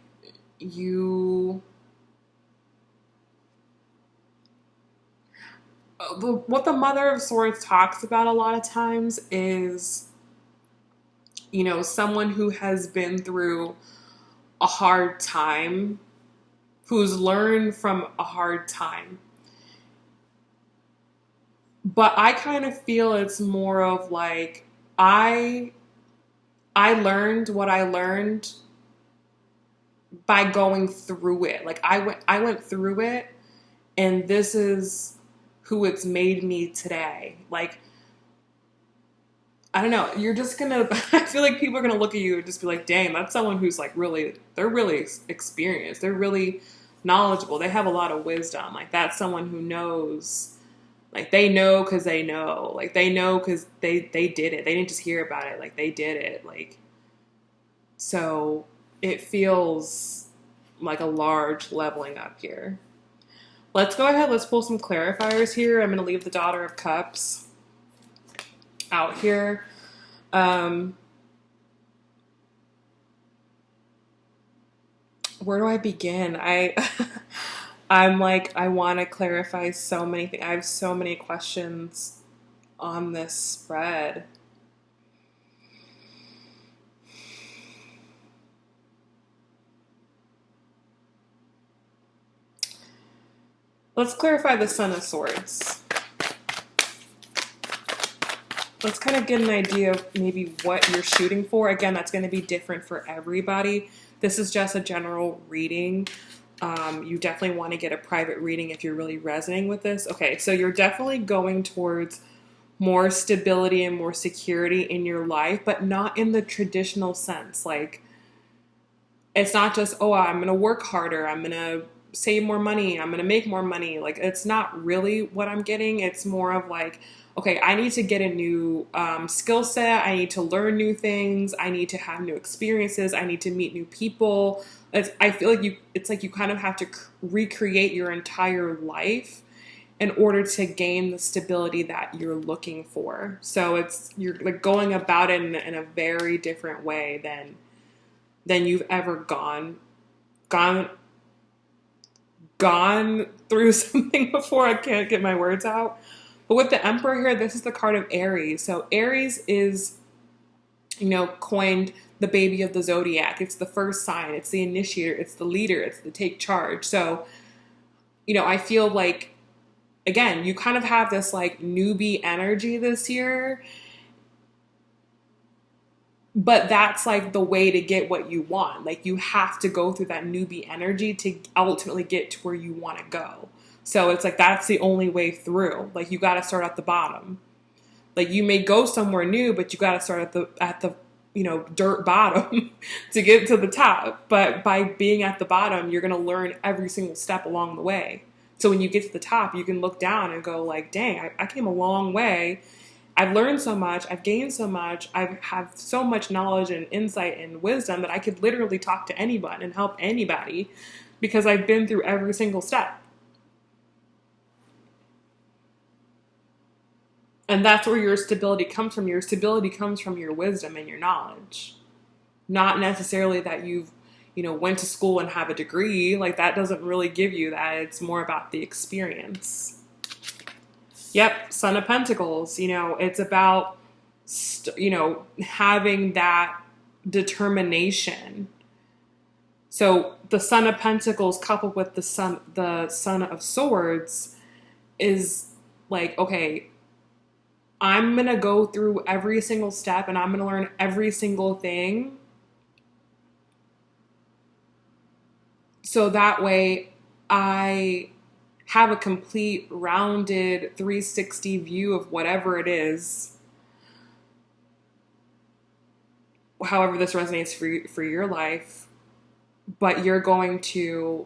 what the Mother of Swords talks about a lot of times is, someone who has been through a hard time, who's learned from a hard time. But I kind of feel it's more of like, I learned what I learned by going through it. Like, I went through it, and this is who it's made me today. Like, I don't know. You're just gonna, I feel like people are gonna look at you and just be like, dang, that's someone who's like they're really experienced. They're really knowledgeable. They have a lot of wisdom. Like, that's someone who knows, like, they know because they know. Like, they know because they did it. They didn't just hear about it. Like, they did it. Like, so it feels like a large leveling up here. Let's go ahead. Let's pull some clarifiers here. I'm going to leave the Daughter of Cups out here. Where do I begin? I'm like, I want to clarify so many things. I have so many questions on this spread. Let's clarify the Son of Swords. Let's kind of get an idea of maybe what you're shooting for. Again, that's going to be different for everybody. This is just a general reading. You definitely want to get a private reading if you're really resonating with this. Okay, so you're definitely going towards more stability and more security in your life, but not in the traditional sense. Like, it's not just, oh, I'm going to work harder. I'm going to save more money. I'm going to make more money. Like, it's not really what I'm getting. It's more of like, okay, I need to get a new skill set. I need to learn new things. I need to have new experiences. I need to meet new people. I feel like it's like you kind of have to recreate your entire life in order to gain the stability that you're looking for. So you're like going about it in a very different way than you've ever gone through something before. I can't get my words out. But with the Emperor here, this is the card of Aries. So Aries is, coined the baby of the zodiac. It's the first sign. It's the initiator. It's the leader. It's the take charge. So, I feel like, again, you kind of have this like newbie energy this year. But that's like the way to get what you want. Like, you have to go through that newbie energy to ultimately get to where you want to go. So it's like, that's the only way through. Like, you got to start at the bottom. Like, you may go somewhere new, but you got to start at the dirt bottom to get to the top. But by being at the bottom, you're going to learn every single step along the way. So when you get to the top, you can look down and go like, dang, I came a long way. I've learned so much. I've gained so much. I have so much knowledge and insight and wisdom that I could literally talk to anyone and help anybody because I've been through every single step. And that's where your stability comes from. Your stability comes from your wisdom and your knowledge. Not necessarily that you've, went to school and have a degree. Like, that doesn't really give you that. It's more about the experience. Yep, Son of Pentacles. It's about, having that determination. So the Son of Pentacles coupled with the Son of Swords is like, okay, I'm going to go through every single step and I'm going to learn every single thing. So that way I have a complete rounded 360 view of whatever it is. However this resonates for your life, but you're going to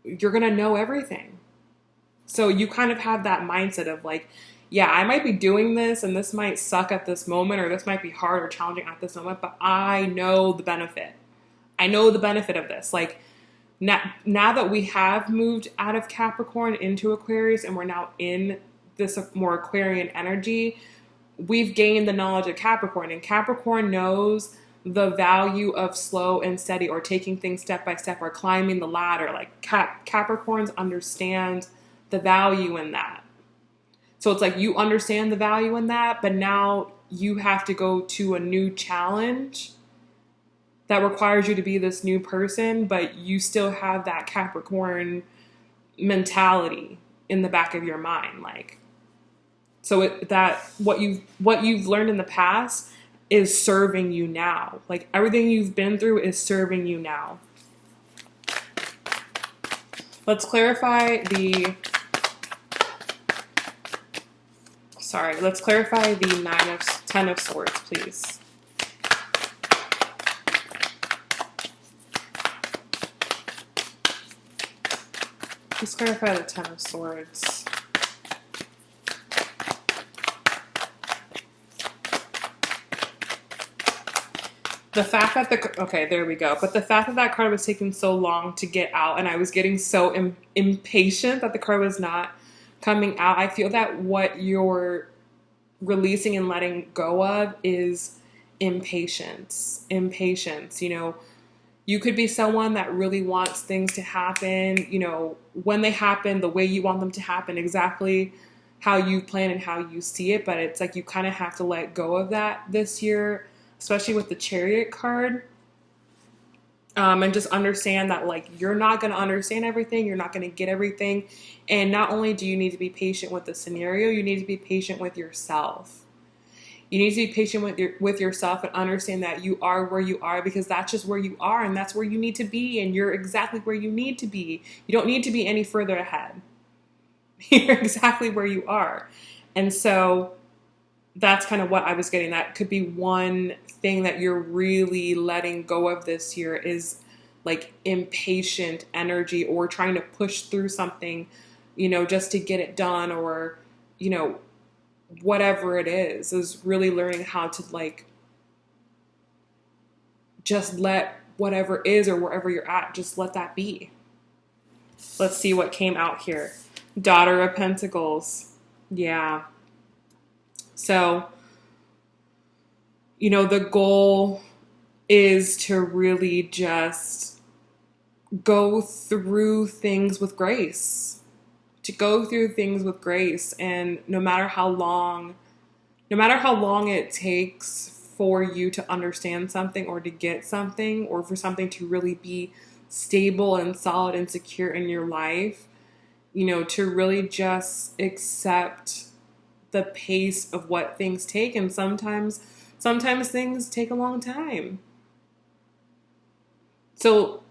know everything. So you kind of have that mindset of like, yeah, I might be doing this and this might suck at this moment or this might be hard or challenging at this moment, but I know the benefit. I know the benefit of this. Like now that we have moved out of Capricorn into Aquarius and we're now in this more Aquarian energy, we've gained the knowledge of Capricorn, and Capricorn knows the value of slow and steady or taking things step by step or climbing the ladder. Like Capricorns understand the value in that. So it's like you understand the value in that, but now you have to go to a new challenge that requires you to be this new person, but you still have that Capricorn mentality in the back of your mind. Like, so what you've learned in the past is serving you now. Like everything you've been through is serving you now. Let's clarify the Ten of Swords, please. Let's clarify the Ten of Swords. The fact that okay, there we go. But the fact that card was taking so long to get out and I was getting so impatient that the card was not coming out, I feel that what you're releasing and letting go of is impatience. Impatience, you know. You could be someone that really wants things to happen, you know, when they happen, the way you want them to happen, exactly how you plan and how you see it. But it's like you kind of have to let go of that this year, especially with the Chariot card. And just understand that, like, you're not going to understand everything. You're not going to get everything. And not only do you need to be patient with the scenario, you need to be patient with yourself. You need to be patient with yourself and understand that you are where you are because that's just where you are and that's where you need to be. And you're exactly where you need to be. You don't need to be any further ahead. You're exactly where you are. And so that's kind of what I was getting. That could be one thing that you're really letting go of this year is like impatient energy or trying to push through something, you know, just to get it done or, you know, whatever it is really learning how to like just let whatever is or wherever you're at, just let that be. Let's see what came out here. Daughter of Pentacles. Yeah. So, you know, the goal is to really just go through things with grace. To go through things with grace, and no matter how long it takes for you to understand something or to get something or for something to really be stable and solid and secure in your life, you know, to really just accept the pace of what things take. And sometimes things take a long time. So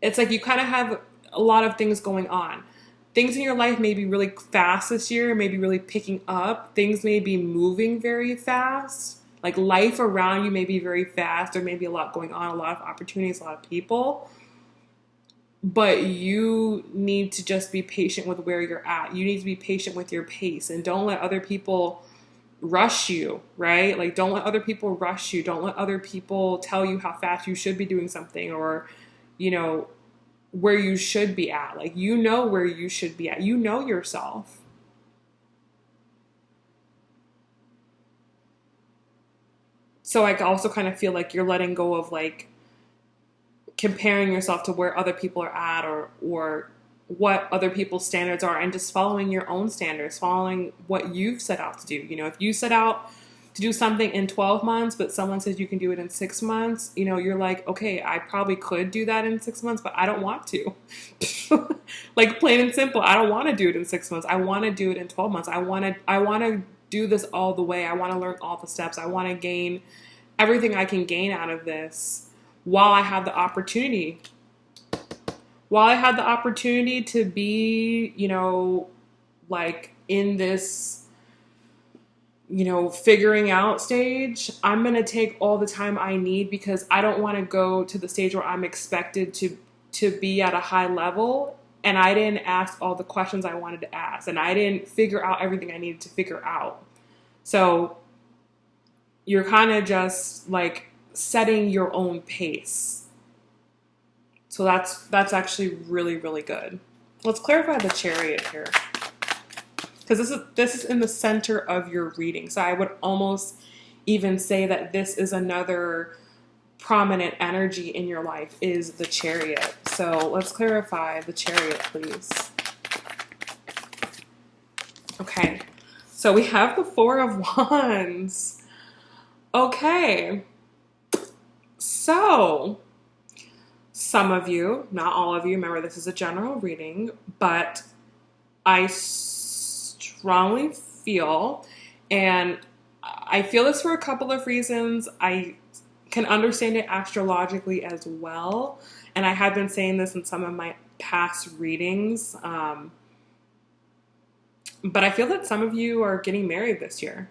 it's like you kind of have a lot of things going on. Things in your life may be really fast this year, maybe really picking up. Things may be moving very fast. Like life around you may be very fast. There may be a lot going on, a lot of opportunities, a lot of people. But you need to just be patient with where you're at. You need to be patient with your pace and don't let other people rush you, right? Like don't let other people rush you. Don't let other people tell you how fast you should be doing something or, you know, where you should be at. Like, you know where you should be at. You know yourself. So I also kind of feel like you're letting go of like comparing yourself to where other people are at or what other people's standards are and just following your own standards, following what you've set out to do. You know, if you set out to do something in 12 months, but someone says you can do it in 6 months, you know, you're like, okay, I probably could do that in 6 months, but I don't want to. Like plain and simple, I don't want to do it in 6 months. I want to do it in 12 months. I want to do this all the way. I want to learn all the steps. I want to gain everything I can gain out of this while I have the opportunity. While I had the opportunity to be, you know, like in this, you know, figuring out stage, I'm going to take all the time I need because I don't want to go to the stage where I'm expected to be at a high level and I didn't ask all the questions I wanted to ask and I didn't figure out everything I needed to figure out. So you're kind of just like setting your own pace. So that's actually really, really good. Let's clarify the Chariot here. Because this is in the center of your reading. So I would almost even say that this is another prominent energy in your life is the Chariot. So let's clarify the Chariot, please. Okay. So we have the Four of Wands. Okay. So some of you, not all of you, remember this is a general reading, but I strongly feel, and I feel this for a couple of reasons. I can understand it astrologically as well, and I have been saying this in some of my past readings, but I feel that some of you are getting married this year.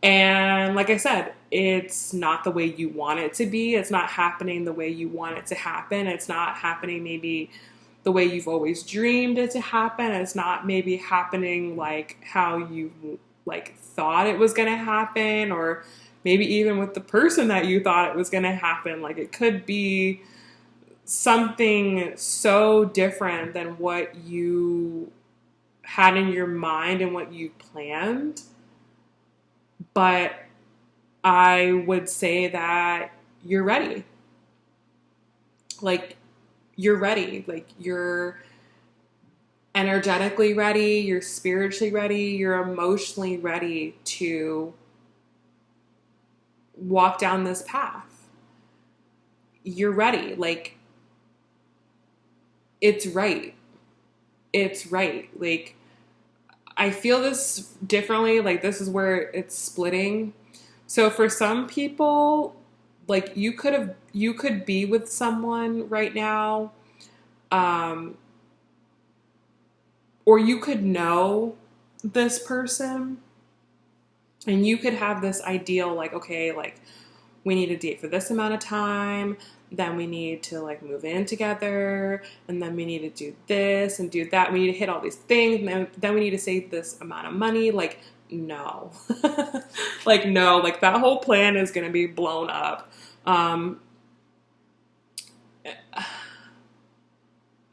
And like I said, it's not the way you want it to be. It's not happening the way you want it to happen. It's not happening maybe the way you've always dreamed it to happen. It's not maybe happening like how you like thought it was going to happen, or maybe even with the person that you thought it was going to happen. Like it could be something so different than what you had in your mind and what you planned. But I would say that you're ready. Like, you're ready. Like, you're energetically ready. You're spiritually ready. You're emotionally ready to walk down this path. You're ready. Like, it's right. It's right. Like, I feel this differently. Like, this is where it's splitting. So for some people, like you could be with someone right now, or you could know this person and you could have this ideal, like, okay, like we need to date for this amount of time, then we need to like move in together, and then we need to do this and do that. We need to hit all these things, and then we need to save this amount of money. Like, no. Like, no, like that whole plan is going to be blown up.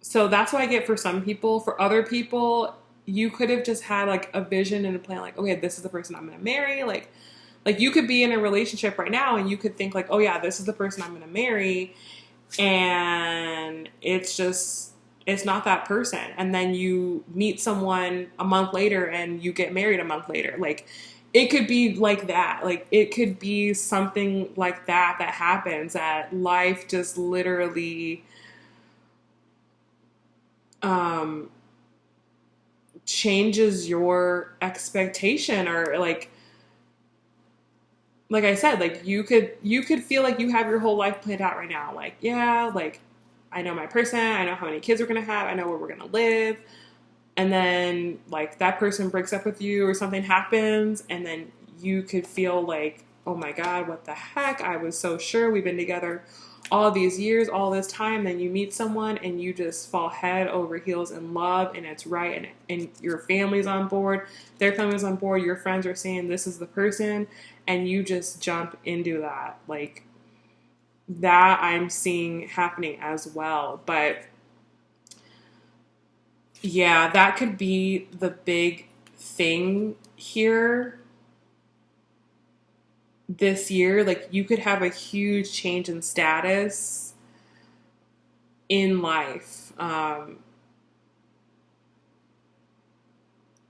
So that's what I get for some people. For other people, you could have just had like a vision and a plan, like, okay, this is the person I'm going to marry. Like you could be in a relationship right now and you could think like, oh yeah, this is the person I'm going to marry. And it's not that person. And then you meet someone a month later and you get married a month later. Like, it could be like that. Like, it could be something like that happens, that life just literally changes your expectation, or like I said, like you could feel like you have your whole life planned out right now. Like, yeah, like I know my person, I know how many kids we're going to have, I know where we're going to live. And then like that person breaks up with you or something happens, and then you could feel like, oh my God, what the heck? I was so sure, we've been together all these years, all this time. Then you meet someone and you just fall head over heels in love, and it's right, and your family's on board, their family's on board, your friends are saying this is the person, and you just jump into that. Like, that I'm seeing happening as well. But yeah, that could be the big thing here this year. Like, you could have a huge change in status in life.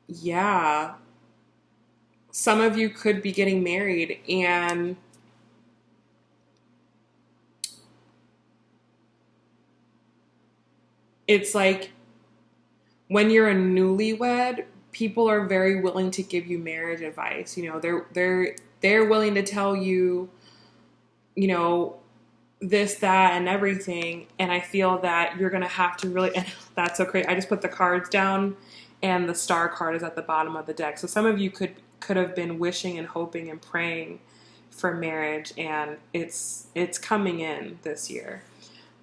Yeah. some of you could be getting married, and it's like when you're a newlywed, people are very willing to give you marriage advice. You know, they're willing to tell you, you know, this, that, and everything. And I feel that you're gonna have to really, and that's so great. I just put the cards down, and the star card is at the bottom of the deck. So some of you could have been wishing and hoping and praying for marriage, and it's coming in this year.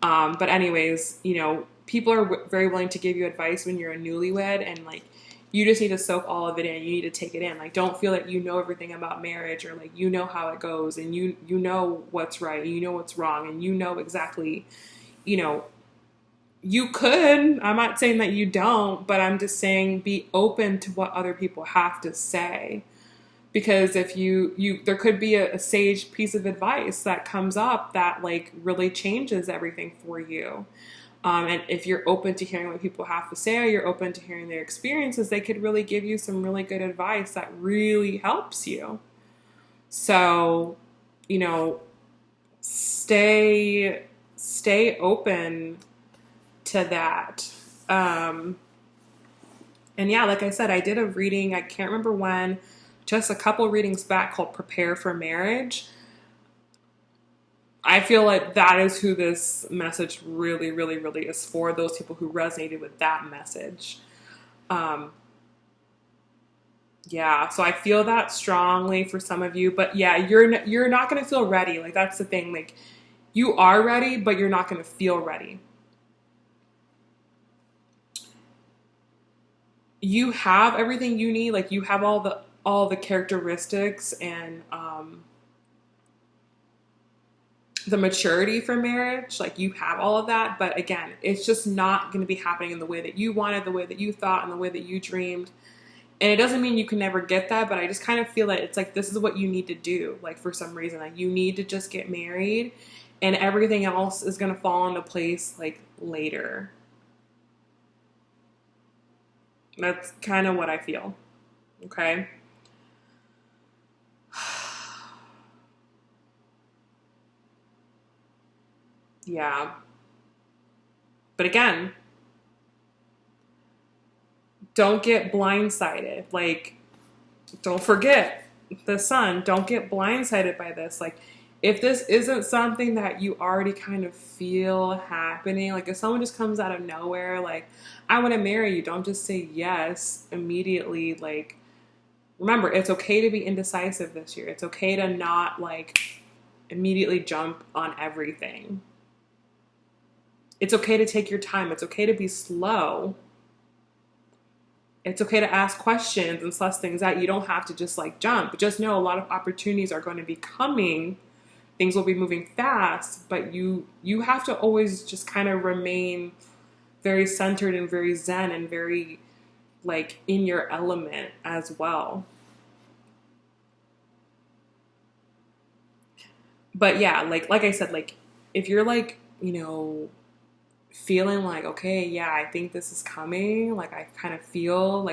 But anyways, you know, people are very willing to give you advice when you're a newlywed, and like, you just need to soak all of it in. You need to take it in. Like, don't feel that you know everything about marriage, or like you know how it goes, and you know what's right, and you know what's wrong, and you know exactly, you know, you could. I'm not saying that you don't, but I'm just saying be open to what other people have to say. Because if you there could be a sage piece of advice that comes up that like really changes everything for you. And if you're open to hearing what people have to say, or you're open to hearing their experiences, they could really give you some really good advice that really helps you. So, you know, stay open to that. And yeah, like I said, I did a reading, I can't remember when, just a couple readings back, called Prepare for Marriage. I feel like that is who this message really, really, really is for, those people who resonated with that message. Yeah, so I feel that strongly for some of you, but yeah, you're not going to feel ready. Like, that's the thing. Like, you are ready, but you're not going to feel ready. You have everything you need. Like, you have all the characteristics and the maturity for marriage. Like, you have all of that, but again, it's just not going to be happening in the way that you wanted, the way that you thought, and the way that you dreamed. And it doesn't mean you can never get that, but I just kind of feel that it's like, this is what you need to do. Like, for some reason, like, you need to just get married, and everything else is going to fall into place like later. That's kind of what I feel. Okay. Yeah. But again, don't get blindsided. Like, don't forget the sun. Don't get blindsided by this. Like, if this isn't something that you already kind of feel happening, like if someone just comes out of nowhere, like, I want to marry you, don't just say yes immediately. Like, remember, it's okay to be indecisive this year. It's okay to not like immediately jump on everything. It's okay to take your time. It's okay to be slow. It's okay to ask questions and suss things out. You don't have to just like jump. But just know a lot of opportunities are going to be coming. Things will be moving fast, but you have to always just kind of remain very centered and very zen and very like in your element as well. But yeah, like I said, like if you're like, you know, feeling like, okay, yeah, I think this is coming, like I feel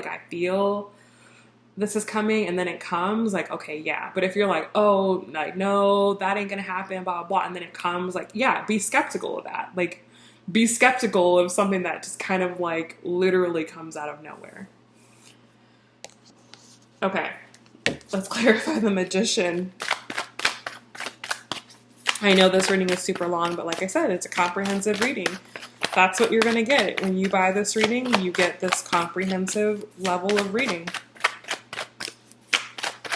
this is coming, and then it comes, like, okay, yeah. But if you're like, oh, like, no, that ain't gonna happen, blah, blah, blah, and then it comes, like, yeah, be skeptical of that. Like, be skeptical of something that just kind of like literally comes out of nowhere. Okay, let's clarify the Magician. I know this reading is super long, but like I said, it's a comprehensive reading. That's what you're gonna get. When you buy this reading, you get this comprehensive level of reading.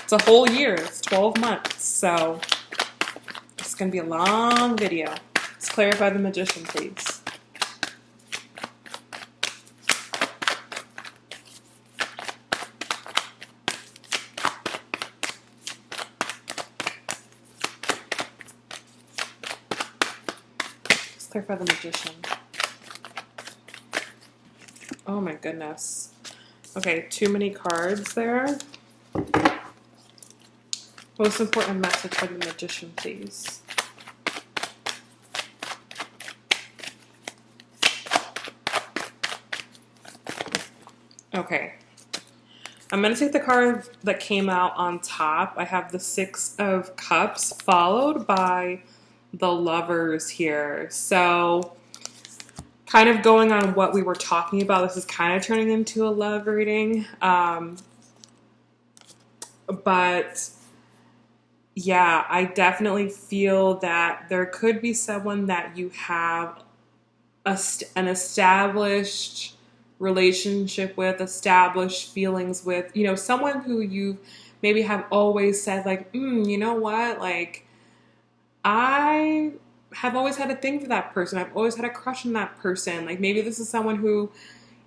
It's a whole year. It's 12 months. So it's going to be a long video. Let's clarify the Magician, please. Let's clarify the Magician. Oh my goodness. Okay, too many cards there. Most important message for the Magician, please. Okay. I'm going to take the card that came out on top. I have the Six of Cups followed by the Lovers here. So kind of going on what we were talking about, this is kind of turning into a love reading. But yeah, I definitely feel that there could be someone that you have an established relationship with, established feelings with, someone who you maybe have always said like, you know what, like I have always had a thing for that person. I've always had a crush on that person. Like maybe this is someone who,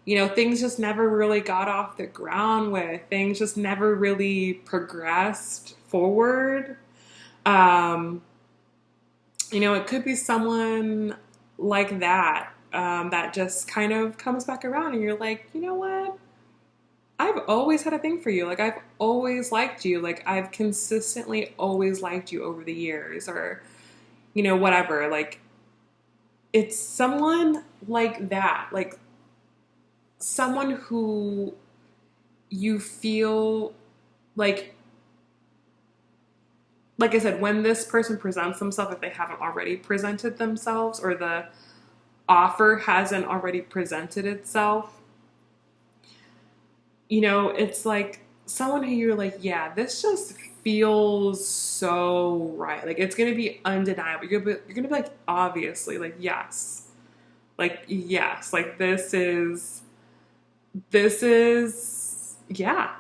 things just never really got off the ground with. Things just never really progressed forward. It could be someone like that, that just kind of comes back around and you're like, you know what? I've always had a thing for you. Like, I've always liked you. Like, I've consistently always liked you over the years, or, whatever. Like, it's someone like that. Like, someone who you feel like I said, when this person presents themselves, if they haven't already presented themselves, or the offer hasn't already presented itself, it's like someone who you're like, yeah, this just feels so right. Like, it's going to be undeniable. You're going to be like, obviously, like, yes. Like, yes. Like, this is, yeah.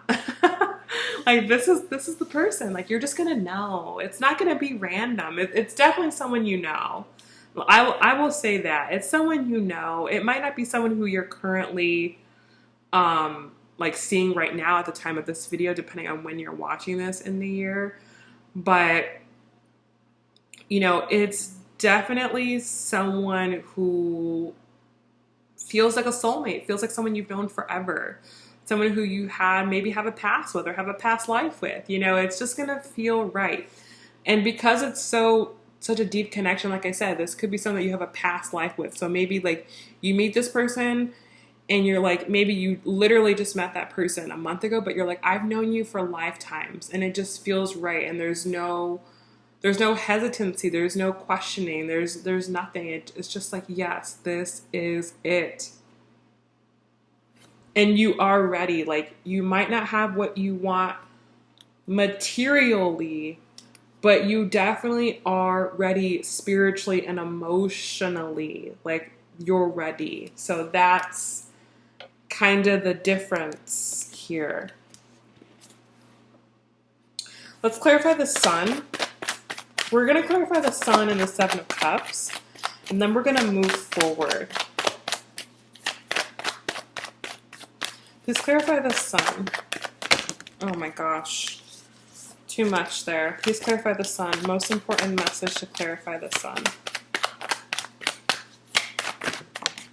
Like, this is the person. Like, you're just going to know. It's not going to be random. It's definitely someone you know. I will say that. It's someone you know. It might not be someone who you're currently, like seeing right now at the time of this video, depending on when you're watching this in the year. But, it's definitely someone who feels like a soulmate, feels like someone you've known forever, someone who you maybe have a past with or have a past life with. It's just going to feel right. And because it's such a deep connection, like I said, this could be someone that you have a past life with. So maybe like you meet this person and you're like, maybe you literally just met that person a month ago, but you're like, I've known you for lifetimes, and it just feels right. And there's no hesitancy. There's no questioning. There's nothing. It's just like, yes, this is it. And you are ready. Like, you might not have what you want materially, but you definitely are ready spiritually and emotionally. Like, you're ready. So that's kind of the difference here. Let's clarify the Sun. We're going to clarify the Sun and the Seven of Cups, and then we're going to move forward. Please clarify the Sun. Oh my gosh. Too much there. Please clarify the Sun. Most important message to clarify the Sun.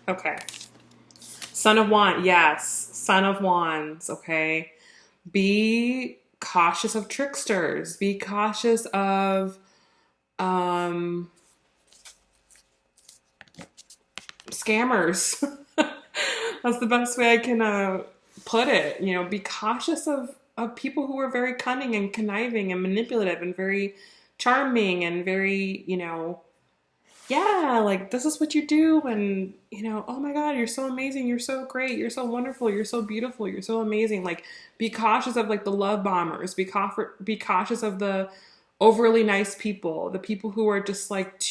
Okay. Son of Wands. Yes. Son of Wands. Okay. Be cautious of tricksters. Be cautious of scammers. That's the best way I can put it. Be cautious of people who are very cunning and conniving and manipulative and very charming and very, yeah, like, this is what you do, and, oh my God, you're so amazing, you're so great, you're so wonderful, you're so beautiful, you're so amazing. Like, be cautious of, like, the love bombers. Be cautious of the overly nice people, the people who are just, like,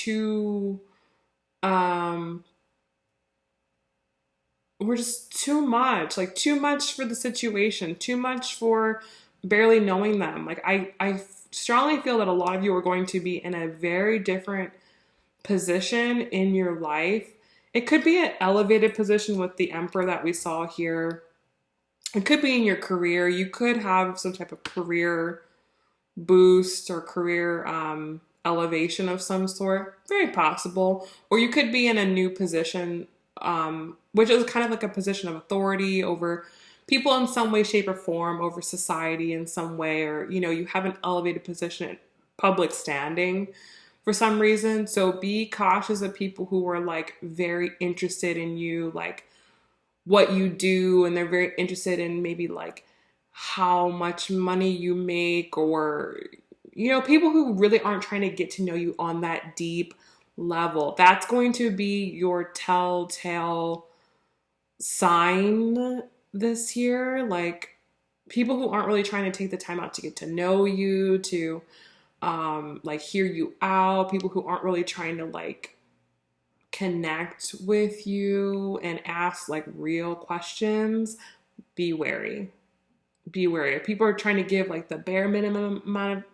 we're just too much, like, too much for the situation, too much for barely knowing them. Like, I strongly feel that a lot of you are going to be in a very different position in your life. It could be an elevated position with the Emperor that we saw here. It could be in your career. You could have some type of career boost or career elevation of some sort. Very possible. Or you could be in a new position, which is kind of like a position of authority over people in some way, shape, or form, over society in some way, or, you have an elevated position in public standing for some reason. So be cautious of people who are, like, very interested in you, like, what you do, and they're very interested in maybe, like, how much money you make, or, you know, people who really aren't trying to get to know you on that deep level. That's going to be your telltale sign this year. Like, people who aren't really trying to take the time out to get to know you, to like hear you out, people who aren't really trying to like connect with you and ask like real questions, be wary. Be wary. If people are trying to give like the bare minimum amount of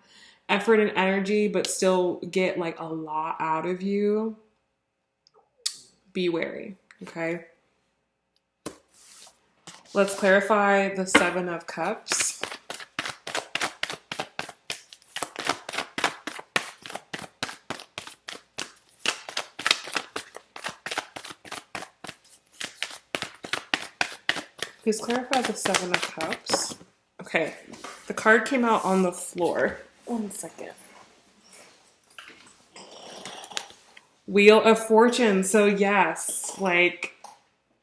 effort and energy, but still get like a lot out of you, be wary. Okay. Let's clarify the Seven of Cups. Please clarify the Seven of Cups. Okay, the card came out on the floor. 1 second. Wheel of Fortune. So yes, like,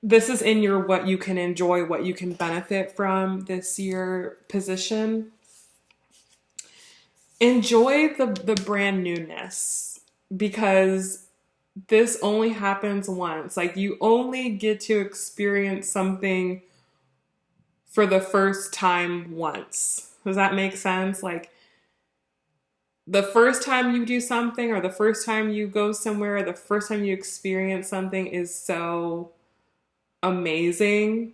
this is in your what you can enjoy, what you can benefit from this year position. Enjoy the brand newness, because this only happens once. Like, you only get to experience something for the first time once. Does that make sense? Like, the first time you do something, or the first time you go somewhere, or the first time you experience something is so amazing.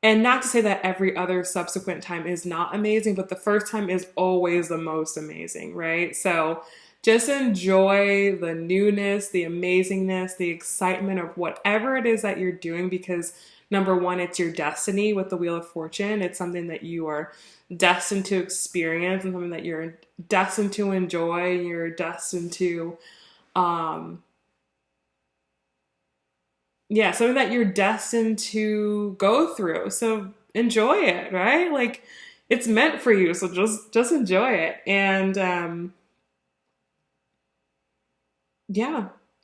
And not to say that every other subsequent time is not amazing, but the first time is always the most amazing, right? So just enjoy the newness, the amazingness, the excitement of whatever it is that you're doing, because number one, it's your destiny with the Wheel of Fortune. It's something that you are destined to experience, and something that you're destined to enjoy. You're destined to, something that you're destined to go through. So enjoy it, right? Like, it's meant for you. So just enjoy it. And,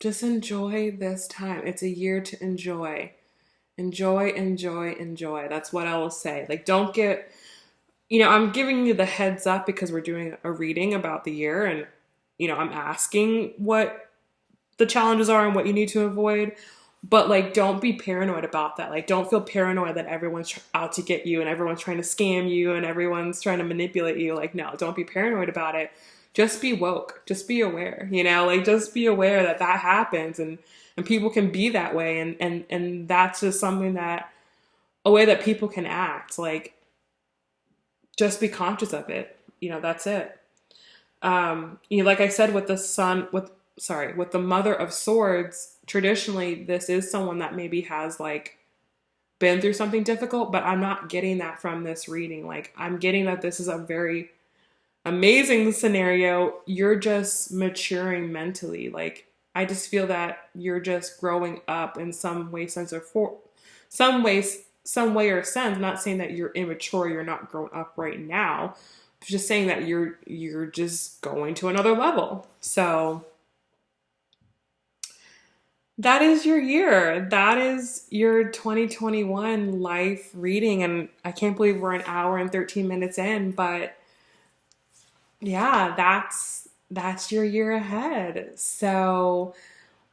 just enjoy this time. It's a year to enjoy. Enjoy, enjoy, enjoy. That's what I will say. Like, don't get, I'm giving you the heads up because we're doing a reading about the year, and, I'm asking what the challenges are and what you need to avoid. But, like, don't be paranoid about that. Like, don't feel paranoid that everyone's out to get you and everyone's trying to scam you and everyone's trying to manipulate you. Like, no, don't be paranoid about it. Just be woke. Just be aware, like, just be aware that happens, and people can be that way. And that's just a way that people can act. Like, just be conscious of it. That's it. Like I said, with the Mother of Swords, traditionally, this is someone that maybe has like been through something difficult, but I'm not getting that from this reading. Like, I'm getting that this is a very amazing scenario. You're just maturing mentally. Like, I just feel that you're just growing up in some way, some way or sense. I'm not saying that you're immature, you're not grown up right now. I'm just saying that you're just going to another level. So that is your year. That is your 2021 life reading. And I can't believe we're an hour and 13 minutes in, but yeah, that's your year ahead. So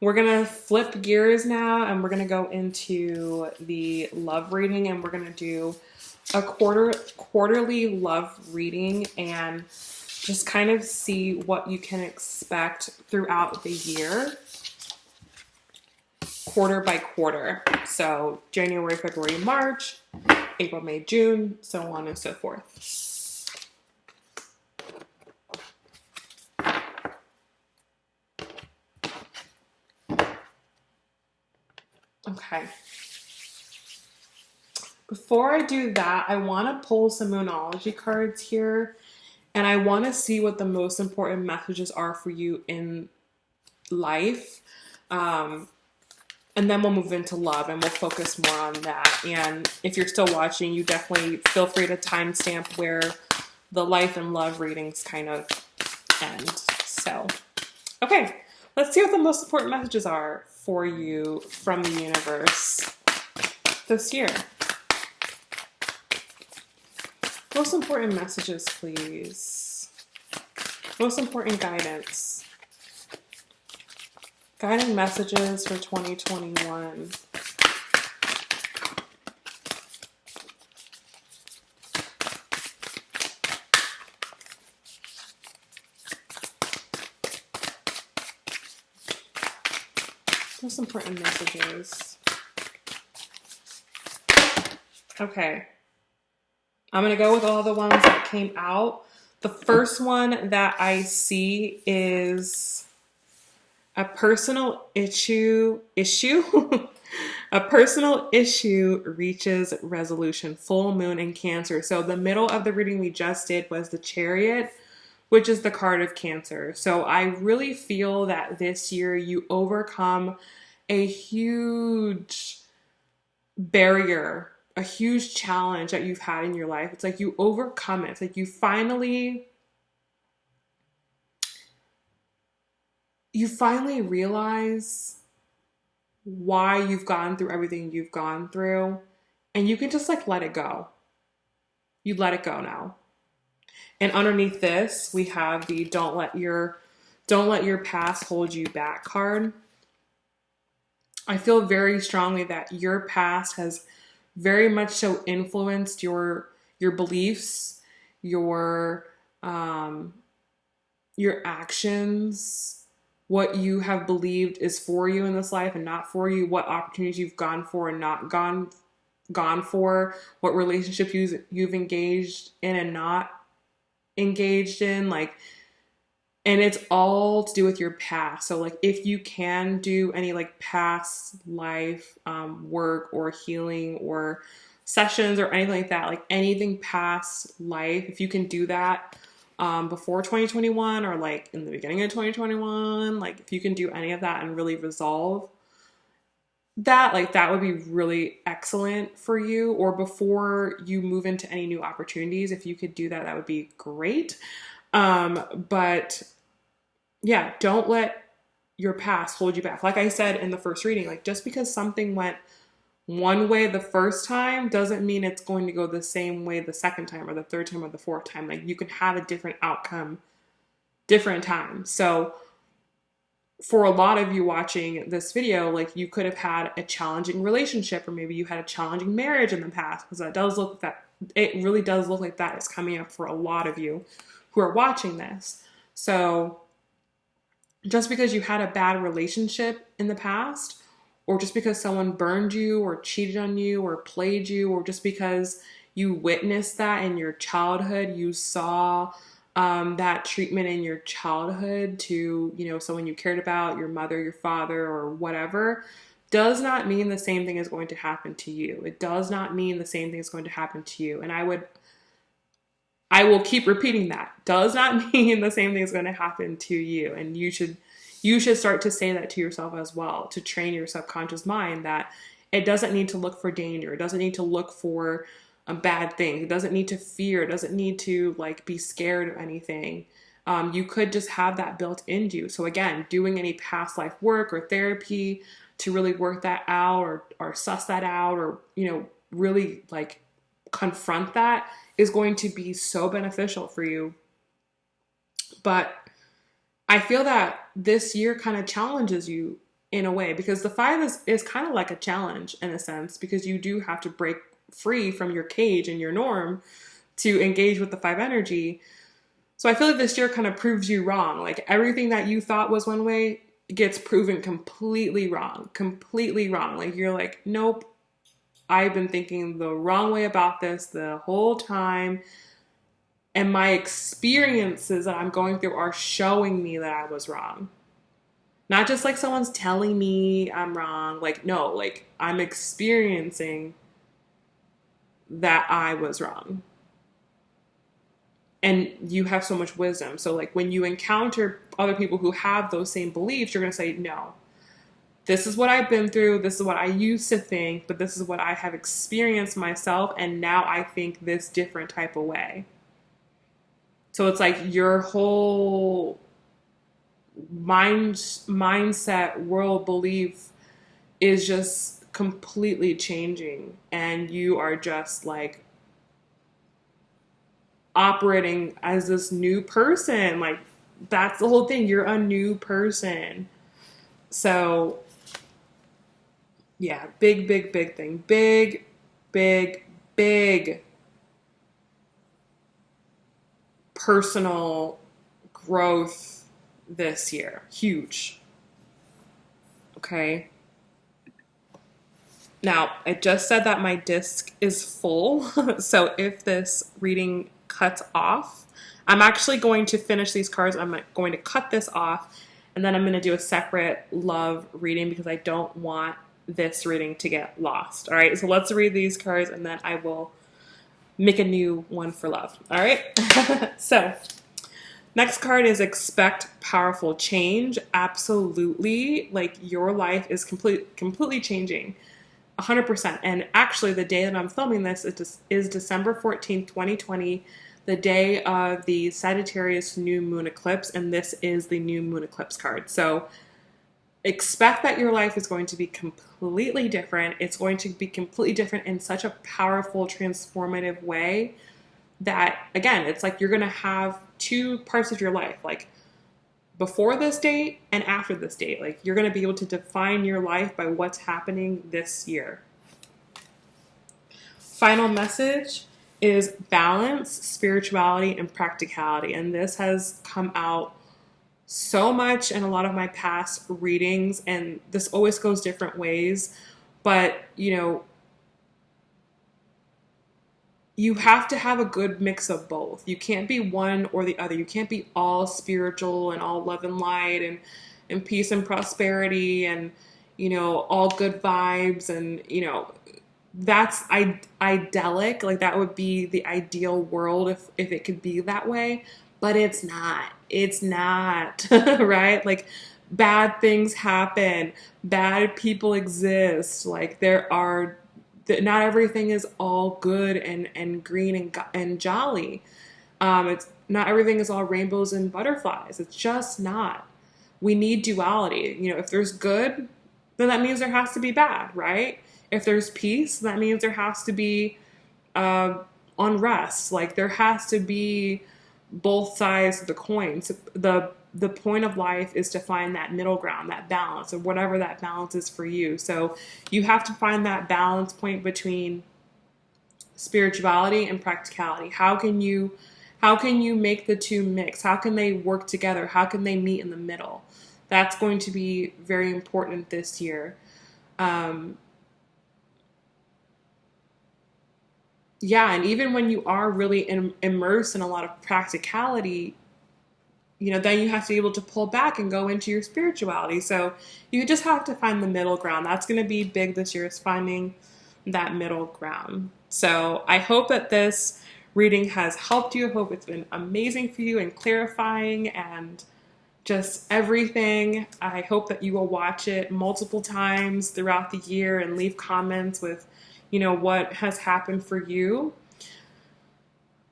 we're going to flip gears now, and we're going to go into the love reading, and we're going to do a quarterly love reading, and just kind of see what you can expect throughout the year, quarter by quarter. So January, February, March, April, May, June, so on and so forth. Okay. Before I do that, I want to pull some Moonology cards here, and I want to see what the most important messages are for you in life. And then we'll move into love, and we'll focus more on that. And if you're still watching, you definitely feel free to timestamp where the life and love readings kind of end. So, okay, let's see what the most important messages are for you from the universe this year. Most important messages, please. Most important guidance. Guiding messages for 2021. Most important messages. Okay. I'm going to go with all the ones that came out. The first one that I see is a personal issue. A personal issue reaches resolution. Full moon in Cancer. So the middle of the reading we just did was the Chariot, which is the card of Cancer. So I really feel that this year you overcome a huge barrier, a huge challenge that you've had in your life. It's like you overcome it. It's like you finally realize why you've gone through everything you've gone through, and you can just like let it go. You let it go now. And underneath this, we have the don't let your past hold you back card. I feel very strongly that your past has very much so influenced your beliefs, your actions, what you have believed is for you in this life and not for you, what opportunities you've gone for and not gone for, what relationships you've engaged in and not engaged in, like, and it's all to do with your past. So like if you can do any like past life work or healing or sessions or anything like that, like anything past life, if you can do that before 2021 or like in the beginning of 2021, like if you can do any of that and really resolve that, like that would be really excellent for you. Or before you move into any new opportunities, if you could do that, that would be great. But yeah, don't let your past hold you back. Like I said in the first reading, like just because something went one way the first time doesn't mean it's going to go the same way the second time or the third time or the fourth time. Like you can have a different outcome different times. So for a lot of you watching this video, like you could have had a challenging relationship, or maybe you had a challenging marriage in the past, because that does look that it really does look like that is coming up for a lot of you who are watching this. So just because you had a bad relationship in the past, or just because someone burned you or cheated on you or played you, or just because you witnessed that in your childhood, you saw that treatment in your childhood to, you know, someone you cared about, your mother, your father, or whatever, does not mean the same thing is going to happen to you. It does not mean the same thing is going to happen to you. And I will keep repeating that. Does not mean the same thing is going to happen to you. And you should start to say that to yourself as well, to train your subconscious mind that it doesn't need to look for danger. It doesn't need to look for bad things. It doesn't need to fear. It doesn't need to like be scared of anything. You could just have that built into you. So again, doing any past life work or therapy to really work that out or suss that out, or, you know, really like confront that is going to be so beneficial for you. But I feel that this year kind of challenges you in a way, because the 5 is kind of like a challenge in a sense, because you do have to break free from your cage and your norm to engage with the 5 energy. So I feel like this year kind of proves you wrong. Like everything that you thought was one way gets proven completely wrong. Like you're like, nope, I've been thinking the wrong way about this the whole time. And my experiences that I'm going through are showing me that I was wrong. Not just like someone's telling me I'm wrong. Like, no, like I'm experiencing that I was wrong. And you have so much wisdom. So like when you encounter other people who have those same beliefs, you're going to say, no, this is what I've been through. This is what I used to think, but this is what I have experienced myself. And now I think this different type of way. So it's like your whole mindset, world belief is just completely changing. And you are just like operating as this new person. Like, that's the whole thing. You're a new person. So, yeah, big, big, big thing. Big, big, big personal growth this year. Huge. Okay. Now, I just said that my disc is full. So if this reading cuts off, I'm actually going to finish these cards. I'm going to cut this off, and then I'm going to do a separate love reading because I don't want this reading to get lost. All right, so let's read these cards, and then I will make a new one for love. All right. So next card is expect powerful change. Absolutely. Like, your life is completely changing. 100%. And actually, the day that I'm filming this is December 14th, 2020, the day of the Sagittarius new moon eclipse. And this is the new moon eclipse card. So expect that your life is going to be completely different. It's going to be completely different in such a powerful, transformative way that, again, it's like you're going to have two parts of your life, like before this date and after this date. Like, you're going to be able to define your life by what's happening this year. Final message is balance, spirituality, and practicality. And this has come out so much in a lot of my past readings, and this always goes different ways. But, you know, you have to have a good mix of both. You can't be one or the other. You can't be all spiritual and all love and light and peace and prosperity and, you know, all good vibes. And, you know, that's idyllic. Like, that would be the ideal world if it could be that way. But it's not. It's not, right? Like, bad things happen. Bad people exist. Like, not everything is all good and green and jolly. It's not everything is all rainbows and butterflies. It's just not. We need duality. You know, if there's good, then that means there has to be bad, right? If there's peace, that means there has to be unrest. Like, there has to be both sides of the coin. So the point of life is to find that middle ground, that balance, or whatever that balance is for you. So you have to find that balance point between spirituality and practicality. How can you make the two mix? How can they work together? How can they meet in the middle? That's going to be very important this year. Yeah, and even when you are really immersed in a lot of practicality, you know, then you have to be able to pull back and go into your spirituality. So you just have to find the middle ground. That's going to be big this year, is finding that middle ground. So I hope that this reading has helped you. I hope it's been amazing for you and clarifying and just everything. I hope that you will watch it multiple times throughout the year and leave comments with, you know, what has happened for you.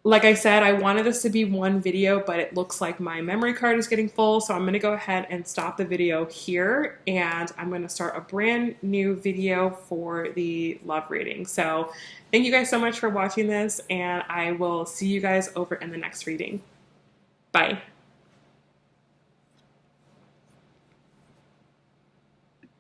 Like I said, I wanted this to be one video, but it looks like my memory card is getting full. So I'm going to go ahead and stop the video here, and I'm going to start a brand new video for the love reading. So thank you guys so much for watching this, and I will see you guys over in the next reading. Bye.